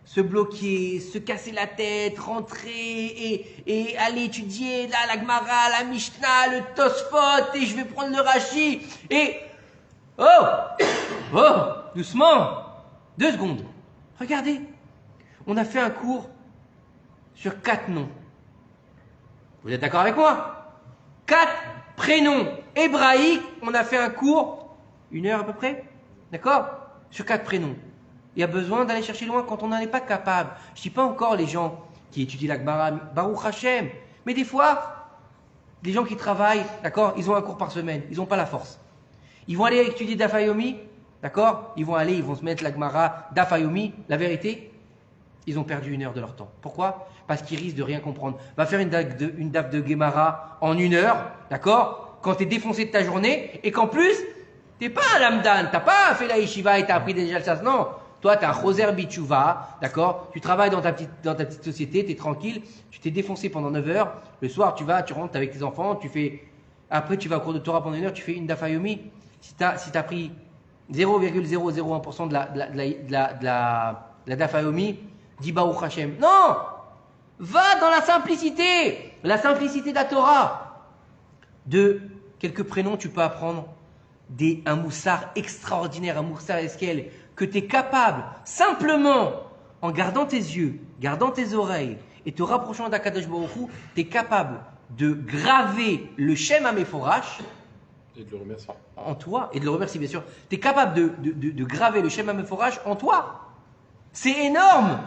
se bloquer, se casser la tête, rentrer et aller étudier là, la Gemara, la Mishnah, le Tosfot, et je vais prendre le Rashi, et... Oh, doucement, 2 secondes. Regardez, on a fait un cours sur 4 noms. Vous êtes d'accord avec moi? 4 prénoms hébraïques, on a fait un cours, 1 heure à peu près, d'accord? Sur 4 prénoms. Il y a besoin d'aller chercher loin quand on n'en est pas capable. Je ne dis pas encore les gens qui étudient la Gemara, Baruch Hashem, mais des fois, des gens qui travaillent, d'accord, ils ont un cours par semaine, ils n'ont pas la force. Ils vont aller étudier Dafayomi, d'accord, ils vont se mettre la Gemara Dafayomi, la vérité, ils ont perdu 1 heure de leur temps. Pourquoi? Parce qu'ils risquent de rien comprendre. Va faire une daf de Gemara en 1 heure, d'accord, quand tu es défoncé de ta journée, et qu'en plus, tu n'es pas un lamdan, tu n'as pas fait la yeshiva et tu as appris déjà le sas, non. Toi, tu as un choser bichouva, d'accord? Tu travailles dans ta petite société, tu es tranquille, tu t'es défoncé pendant 9 heures. Le soir, tu rentres avec tes enfants, après tu vas au cours de Torah pendant 1 heure, tu fais une dafayomi. Si tu as pris 0,001% de la dafayomi, dis Baruch Hashem. Non! Va dans la simplicité de la Torah. De quelques prénoms, tu peux apprendre un moussard extraordinaire, un moussard esquel, que tu es capable, simplement, en gardant tes yeux, gardant tes oreilles, et te rapprochant d'Akadosh Baruch Hu, tu es capable de graver le Shem HaMeforash et de le remercier. En toi, et de le remercier bien sûr. Tu es capable de graver le Shem HaMeforash en toi. C'est énorme.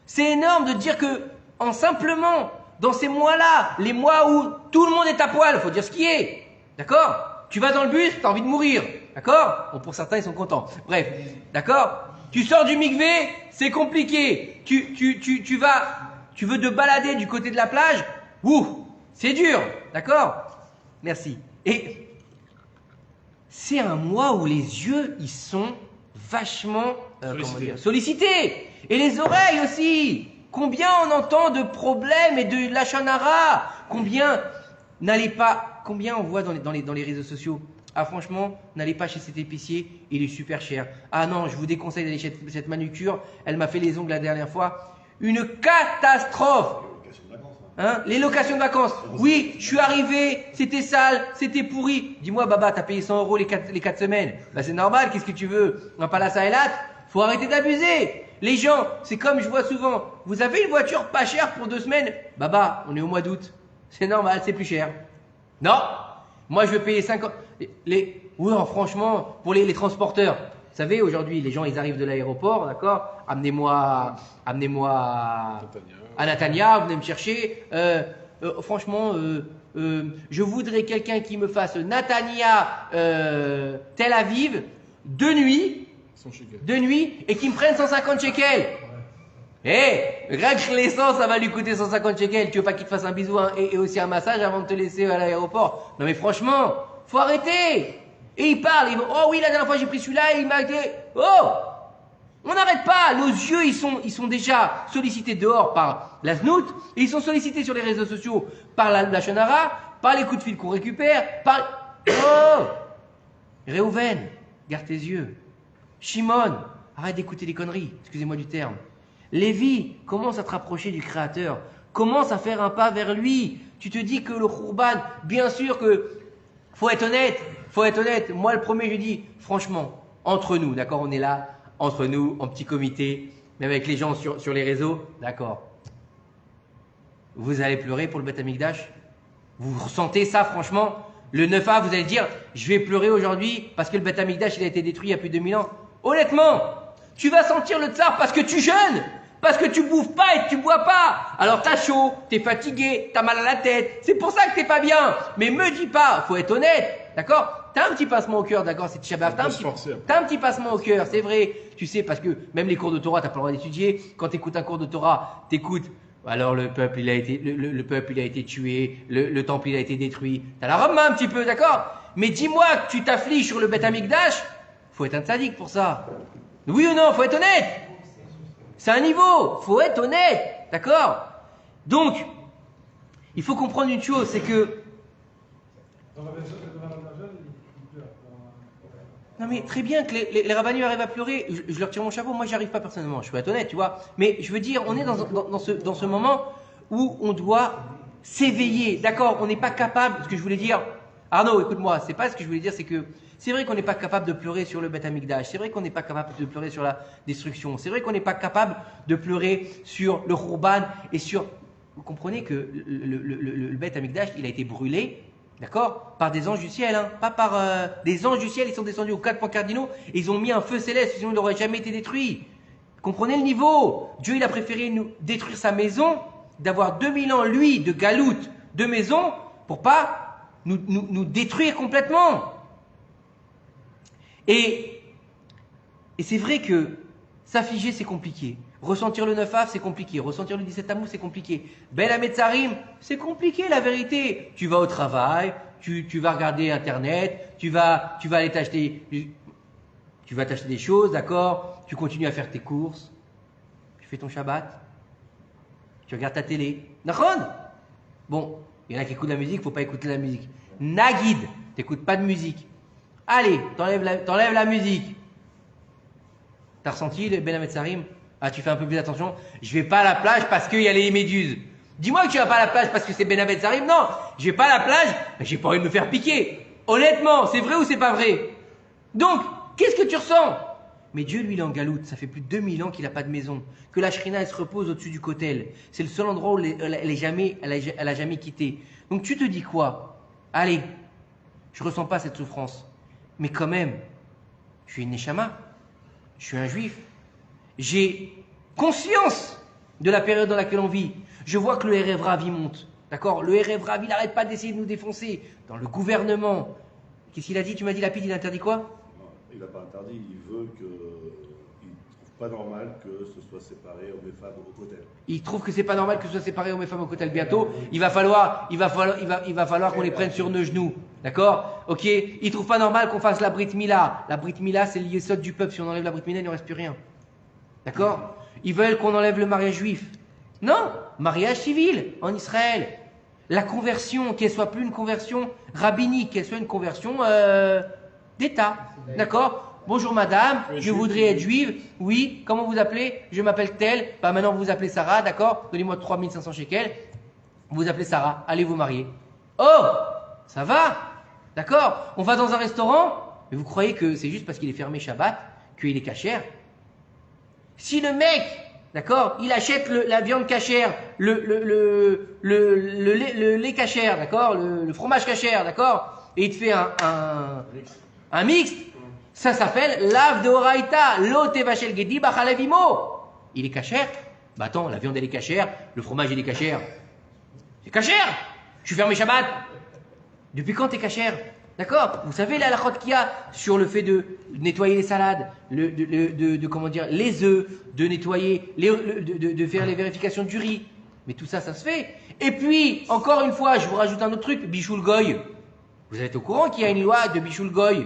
C'est énorme de dire que, en simplement, dans ces mois-là, les mois où tout le monde est à poil, il faut dire ce qui est. D'accord? Tu vas dans le bus, tu as envie de mourir. D'accord? Bon, pour certains, ils sont contents. Bref, d'accord? Tu sors du mikvé, c'est compliqué. Tu veux te balader du côté de la plage, c'est dur. D'accord? Merci. Et c'est un mois où les yeux, ils sont vachement sollicités. Et les oreilles aussi. Combien on entend de problèmes et de lachon hara? Combien on voit dans les réseaux sociaux? Ah franchement, n'allez pas chez cet épicier, il est super cher. Ah non, je vous déconseille d'aller chez cette manucure, elle m'a fait les ongles la dernière fois. Une catastrophe. Hein? Les locations de vacances. Oui, je suis arrivé, c'était sale, c'était pourri. Dis-moi, Baba, t'as payé 100 € les 4 semaines. Bah c'est normal, qu'est-ce que tu veux? On va pas là, ça et là. Faut arrêter d'abuser. Les gens, c'est comme je vois souvent. Vous avez une voiture pas chère pour 2 semaines? Baba, on est au mois d'août. C'est normal, c'est plus cher. Non, moi je veux payer 50. Oui, non, franchement, pour les transporteurs. Vous savez, aujourd'hui, les gens, ils arrivent de l'aéroport, d'accord? Amenez-moi à Natania, vous venez me chercher. Franchement, je voudrais quelqu'un qui me fasse Natania, Tel Aviv, de nuit, et qui me prenne 150 shekels. Rien que l'essence, ça va lui coûter 150 shekels. Tu veux pas qu'il te fasse un bisou et aussi un massage avant de te laisser à l'aéroport? Non mais franchement, faut arrêter. Et il parle, oh oui, la dernière fois j'ai pris celui-là et il m'a dit, oh, on n'arrête pas. Nos yeux, ils sont déjà sollicités dehors par la znout, et ils sont sollicités sur les réseaux sociaux par la shonara, par les coups de fil qu'on récupère, oh, Réhouven, garde tes yeux. Shimon, arrête d'écouter les conneries, excusez-moi du terme. Lévi, commence à te rapprocher du Créateur. Commence à faire un pas vers lui. Tu te dis que le Khurban, bien sûr que, faut être honnête. Moi, le premier, je dis, franchement, entre nous, d'accord, on est là, entre nous, en petit comité, même avec les gens sur les réseaux, d'accord. Vous allez pleurer pour le Beth Amikdash? Vous ressentez ça, franchement? Le 9 A, vous allez dire, je vais pleurer aujourd'hui parce que le Beth Amikdash, il a été détruit il y a plus de 2000 ans. Honnêtement, tu vas sentir le tsar parce que tu jeûnes, parce que tu bouffes pas et que tu bois pas. Alors t'as chaud, t'es fatigué, t'as mal à la tête. C'est pour ça que t'es pas bien. Mais me dis pas, faut être honnête, d'accord? T'as un petit passement au cœur, d'accord? C'est Shabbat. T'as un petit passement au cœur, c'est vrai. Tu sais, parce que même les cours de Torah, t'as pas le droit d'étudier. Quand t'écoutes un cours de Torah, t'écoutes. Alors le peuple, il a été tué, le temple, il a été détruit. T'as la robe un petit peu, d'accord? Mais dis-moi que tu t'affliges sur le Beth Amikdash, faut être un tzaddik pour ça. Oui ou non? Faut être honnête. C'est un niveau. Faut être honnête. D'accord? Donc, il faut comprendre une chose, c'est que... Non mais très bien que les rabbinus arrivent à pleurer, je leur tire mon chapeau, moi j'y arrive pas personnellement, je vais être honnête, tu vois. Mais je veux dire, on est dans ce moment où on doit s'éveiller. D'accord? On n'est pas capable, ce que je voulais dire... Arnaud, écoute-moi, c'est pas ce que je voulais dire, c'est que... C'est vrai qu'on n'est pas capable de pleurer sur le Beth Amikdash. C'est vrai qu'on n'est pas capable de pleurer sur la destruction. C'est vrai qu'on n'est pas capable de pleurer sur le Khurban et sur... Vous comprenez que le Beth Amikdash, il a été brûlé, d'accord, par des anges du ciel, hein, pas par des anges du ciel. Ils sont descendus aux 4 points cardinaux et ils ont mis un feu céleste, sinon il n'aurait jamais été détruit. Comprenez le niveau? Dieu, il a préféré nous détruire sa maison, d'avoir 2000 ans, lui, de galoute, de maison, pour pas nous détruire complètement. Et c'est vrai que s'affliger, c'est compliqué. Ressentir le 9 Av, c'est compliqué. Ressentir le 17 Tammuz, c'est compliqué. Ben Hametzarim, c'est compliqué la vérité. Tu vas au travail, tu vas regarder Internet, tu vas aller t'acheter des choses, d'accord? Tu continues à faire tes courses. Tu fais ton Shabbat. Tu regardes ta télé. Nachon? Bon, il y en a qui écoutent la musique, il ne faut pas écouter la musique. Nagid, tu n'écoutes pas de musique. Allez, t'enlèves la musique. T'as ressenti le Ben Hametzarim? Ah, tu fais un peu plus attention. Je vais pas à la plage parce qu'il y a les méduses. Dis-moi que tu vas pas à la plage parce que c'est Ben Hametzarim. Non, je vais pas à la plage, j'ai pas envie de me faire piquer. Honnêtement, c'est vrai ou c'est pas vrai? Donc, qu'est-ce que tu ressens? Mais Dieu, lui, il est en galoute. Ça fait plus de 2000 ans qu'il n'a pas de maison. Que la Shrina, elle se repose au-dessus du kotel. C'est le seul endroit où elle a jamais quitté. Donc, tu te dis quoi? Allez, je ressens pas cette souffrance. Mais quand même, je suis une Neshama. Je suis un juif. J'ai conscience de la période dans laquelle on vit. Je vois que le Erev Rav, il monte. D'accord? Le Erev Rav, il n'arrête pas d'essayer de nous défoncer. Dans le gouvernement. Qu'est-ce qu'il a dit? Tu m'as dit, Lapide, il interdit quoi? Non, il n'a pas interdit. Il veut que... Il ne trouve pas normal que ce soit séparé hommes et femmes au kotel. Il trouve que c'est pas normal que ce soit séparé hommes et femmes au kotel bientôt. Il va falloir qu'on les prenne sur nos genoux. D'accord? Ok? Il trouve pas normal qu'on fasse la Brit Mila. La Brit Mila, c'est le yesod du peuple. Si on enlève la Brit Mila, il ne reste plus rien. D'accord? Ils veulent qu'on enlève le mariage juif. Non, mariage civil en Israël. La conversion, qu'elle soit plus une conversion rabbinique, qu'elle soit une conversion d'État. D'accord? Bonjour madame, je voudrais être juive. Oui, comment vous appelez? Je m'appelle tel. Bah maintenant vous vous appelez Sarah, d'accord? Donnez-moi 3500 shekels. Vous vous appelez Sarah, allez vous marier. Oh, ça va? D'accord? On va dans un restaurant, mais vous croyez que c'est juste parce qu'il est fermé Shabbat qu'il est cachère? Si le mec, d'accord, il achète la viande cachère, le lait cachère, d'accord, le fromage cachère, d'accord, et il te fait un mixte, ça s'appelle lave de Horaïta, lo tevachel gedi bachalavimo. Il est cachère? Bah attends, la viande elle est cachère, le fromage il est cachère. C'est cachère! Je suis fermé Shabbat. Depuis quand t'es cachère? D'accord? Vous savez la halachot qu'il y a sur le fait de nettoyer les salades, comment dire, les œufs, de nettoyer, de faire les vérifications du riz. Mais tout ça, ça se fait. Et puis, encore une fois, je vous rajoute un autre truc, Bichoul Goy. Vous êtes au courant qu'il y a une loi de Bichoul Goy?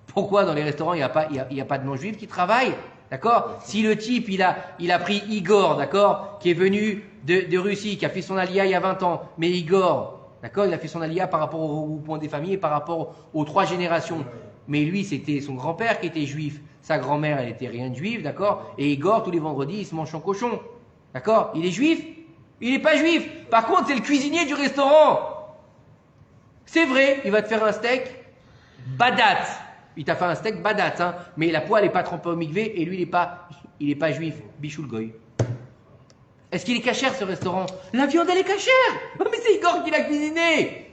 Pourquoi dans les restaurants, il n'y a pas de non-juifs qui travaillent? D'accord? Si le type, il a pris Igor, d'accord, qui est venu de Russie, qui a fait son alia il y a 20 ans, mais Igor, d'accord, il a fait son alia par rapport au point des familles et par rapport aux 3 générations. Mais lui, c'était son grand-père qui était juif. Sa grand-mère, elle était rien de juive, d'accord? Et Igor, tous les vendredis, il se mange son cochon. D'accord? Il est juif? Il n'est pas juif. Par contre, c'est le cuisinier du restaurant. C'est vrai, il va te faire un steak badat. Il t'a fait un steak badat, hein, mais la poêle n'est pas trempée au mikvé et lui, il n'est pas juif. Bichoul Goy. Est-ce qu'il est cachère ce restaurant? La viande elle est cachère. Oh, mais c'est Igor qui l'a cuisiné.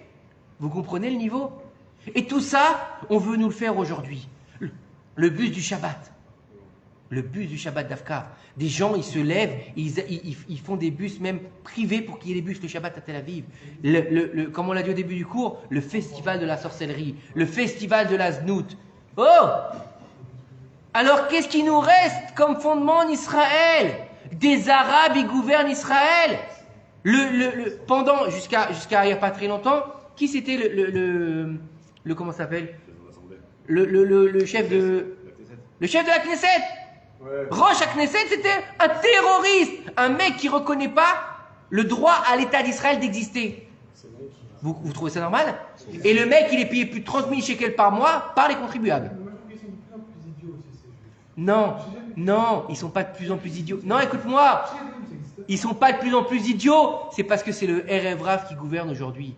Vous comprenez le niveau? Et tout ça, on veut nous le faire aujourd'hui. Le bus du Shabbat. Le bus du Shabbat d'Afka. Des gens, ils se lèvent, ils font des bus même privés pour qu'il y ait des bus le Shabbat à Tel Aviv. Comme on l'a dit au début du cours, le festival de la sorcellerie, le festival de la znout. Oh! Alors qu'est-ce qui nous reste comme fondement en Israël? Des Arabes, ils gouvernent Israël. Pendant, jusqu'à il n'y a pas très longtemps, qui c'était comment ça s'appelle? Le chef de la Knesset. Ouais. Rosh Knesset, c'était un terroriste, un mec qui ne reconnaît pas le droit à l'État d'Israël d'exister. Vous trouvez ça normal? Et le mec, il est payé plus de 30 000 shekels par mois par les contribuables. Non, ils ne sont pas de plus en plus idiots. Non, écoute-moi, ils ne sont pas de plus en plus idiots. C'est parce que c'est le Erev Rav qui gouverne aujourd'hui.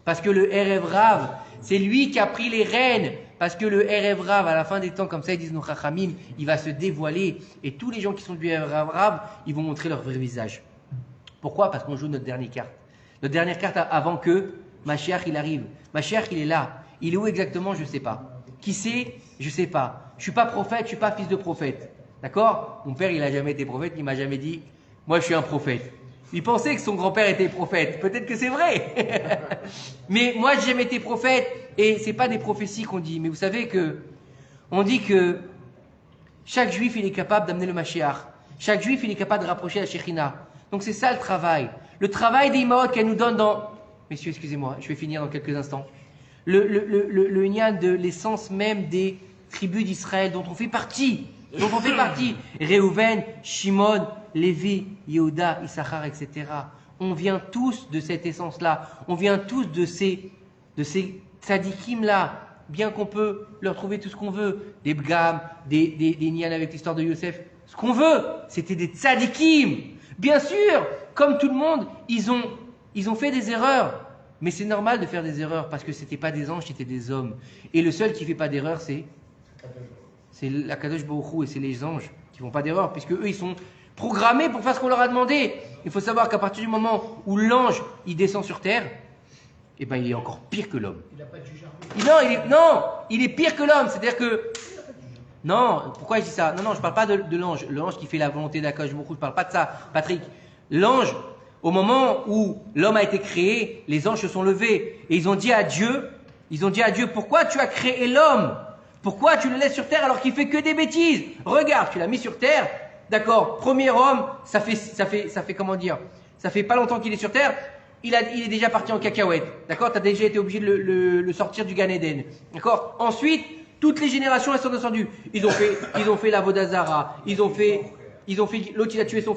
Parce que le Erev Rav, c'est lui qui a pris les rênes. Parce que le Erev Rav, à la fin des temps, comme ça ils disent nos Chachamim, il va se dévoiler. Et tous les gens qui sont du Erev Rav, ils vont montrer leur vrai visage. Pourquoi? Parce qu'on joue notre dernière carte. Notre dernière carte avant que Mashiach il arrive. Mashiach il est là. Il est où exactement? Je ne sais pas. Qui c'est? Je ne sais pas. Je ne suis pas prophète, je ne suis pas fils de prophète. D'accord? Mon père il n'a jamais été prophète, il ne m'a jamais dit moi je suis un prophète. Il pensait que son grand-père était prophète. Peut-être que c'est vrai. Mais moi, j'ai jamais été prophète. Et c'est pas des prophéties qu'on dit. Mais vous savez que, on dit que chaque juif, il est capable d'amener le Mashiach. Chaque juif, il est capable de rapprocher la Shekhinah. Donc c'est ça le travail. Le travail des Imaot qu'elle nous donne dans... Messieurs, excusez-moi, je vais finir dans quelques instants. Le Inyan de l'essence même des tribus d'Israël dont on fait partie. Réhouven, Shimon, Lévi, Yehuda, Issachar, etc. On vient tous de cette essence-là. On vient tous de ces tzadikim-là. Bien qu'on peut leur trouver tout ce qu'on veut. Des bgam, des nian avec l'histoire de Yosef. Ce qu'on veut, c'était des tzadikim. Bien sûr, comme tout le monde, ils ont fait des erreurs. Mais c'est normal de faire des erreurs parce que c'était pas des anges, c'était des hommes. Et le seul qui fait pas d'erreur, c'est l'Akadosh Baruch Hu et c'est les anges qui font pas d'erreur puisque eux, ils sont programmés pour faire ce qu'on leur a demandé. Il faut savoir qu'à partir du moment où l'ange, il descend sur terre, eh ben, il est encore pire que l'homme. Il n'a pas de jugement. Non, il est pire que l'homme. C'est-à-dire que... Non, pourquoi je dis ça? Non, je ne parle pas de l'ange. L'ange qui fait la volonté d'Akadosh Baruch Hu, je ne parle pas de ça, Patrick. L'ange, au moment où l'homme a été créé, les anges se sont levés et ils ont dit à Dieu, pourquoi tu as créé l'homme? Pourquoi tu le laisses sur terre alors qu'il fait que des bêtises? Regarde, tu l'as mis sur terre, d'accord, premier homme, ça fait comment dire? Ça fait pas longtemps qu'il est sur terre, il est déjà parti en cacahuète, d'accord? Tu as déjà été obligé de le sortir du Gan Eden, d'accord? Ensuite, toutes les générations, elles sont descendues. Ils ont fait la Vodazara, l'autre il a tué son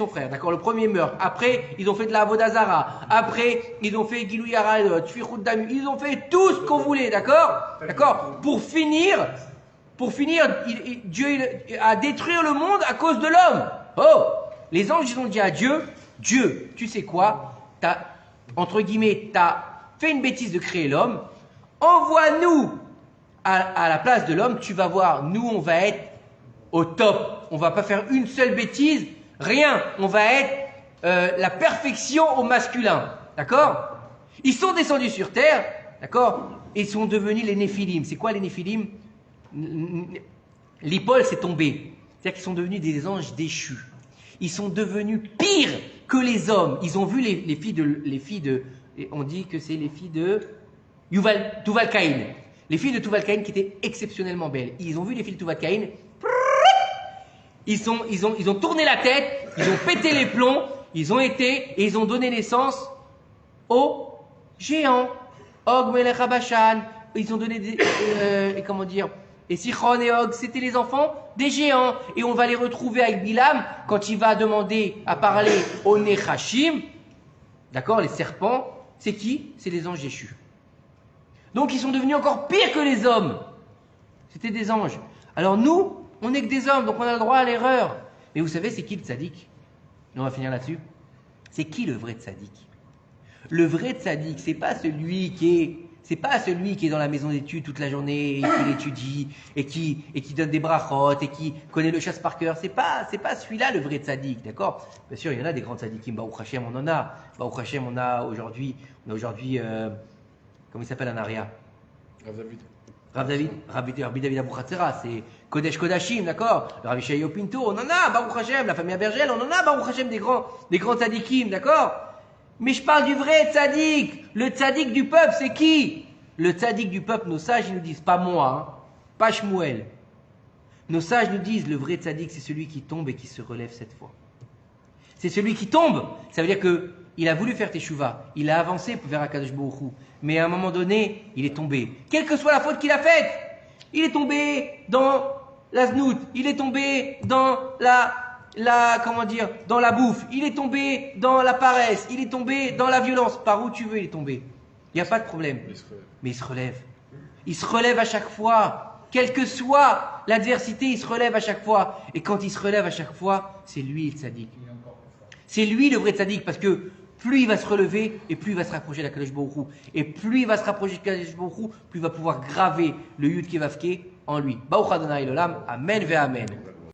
frère, d'accord, le premier meurtre. Après, ils ont fait de la Vodazara. Après, ils ont fait Gilou Yarad, Tfirout Damu. Ils ont fait tout ce qu'on voulait, d'accord? D'accord? Pour finir, Dieu a détruit le monde à cause de l'homme. Oh! Les anges, ils ont dit à Dieu, tu sais quoi? T'as fait une bêtise de créer l'homme. Envoie-nous à la place de l'homme, tu vas voir, nous, on va être au top. On va pas faire une seule bêtise, rien. On va être la perfection au masculin. D'accord? Ils sont descendus sur terre, d'accord? Et ils sont devenus les Néphilim. C'est quoi les Néphilim? L'Ipol, c'est tombé. C'est-à-dire qu'ils sont devenus des anges déchus. Ils sont devenus pires que les hommes. Ils ont vu les filles de, on dit que c'est les filles de Tuval Caïn. Les filles de Tuval Caïn qui étaient exceptionnellement belles. Ils ont vu les filles de Tuval Caïn. Ils ont tourné la tête, ils ont pété les plombs, ils ont donné naissance aux géants. Og Melech Habashan. Ils ont donné comment dire? Et Sichon et Og, c'était les enfants des géants. Et on va les retrouver avec Bilam quand il va demander à parler aux Nechashim. D'accord, les serpents. C'est qui? C'est les anges déchus. Donc ils sont devenus encore pires que les hommes. C'était des anges. Alors nous, on n'est que des hommes, donc on a le droit à l'erreur. Mais vous savez, c'est qui le tzaddik? On va finir là-dessus. C'est qui le vrai tzaddik? Le vrai tzaddik, c'est pas celui qui est dans la maison d'études toute la journée, et qui étudie, et qui donne des brachot, et qui connaît le chasse par cœur. C'est pas celui-là le vrai tzaddik, d'accord? Bien sûr, il y en a des grands tzaddikim. Baruch Hashem, on en a. Baruch Hashem, on a aujourd'hui, comment il s'appelle un aria? Rabbi David Abouchatzera, c'est Kodesh Kodashim, d'accord? Le Rabbi Shayo Pinto, on en a, Baruch Hashem, la famille Abergel, on en a, Baruch Hashem, des grands tzaddikim, d'accord? Mais je parle du vrai tzaddik. Le tzaddik du peuple, c'est qui? Le tzaddik du peuple, nos sages, ils nous disent, pas moi, hein, pas Shmuel. Nos sages nous disent, le vrai tzaddik, c'est celui qui tombe et qui se relève cette fois. C'est celui qui tombe. Ça veut dire que il a voulu faire teshuva, il a avancé vers Akadosh Baruch Hu, mais à un moment donné, il est tombé. Quelle que soit la faute qu'il a faite, il est tombé dans la znout, il est tombé dans dans la bouffe, il est tombé dans la paresse, il est tombé dans la violence. Par où tu veux, il est tombé. Il n'y a pas de problème. Mais il se relève. Il se relève à chaque fois. Quelle que soit l'adversité, il se relève à chaque fois. Et quand il se relève à chaque fois, c'est lui le tzaddik. C'est lui le vrai tzaddik, parce que plus il va se relever, et plus il va se rapprocher d'Akadosh Baruch Hu. Et plus il va se rapprocher d'Akadosh Baruch Hu, plus il va pouvoir graver le Yud Kevavke en lui. Baruch Adonai l'olam. Amen ve amen.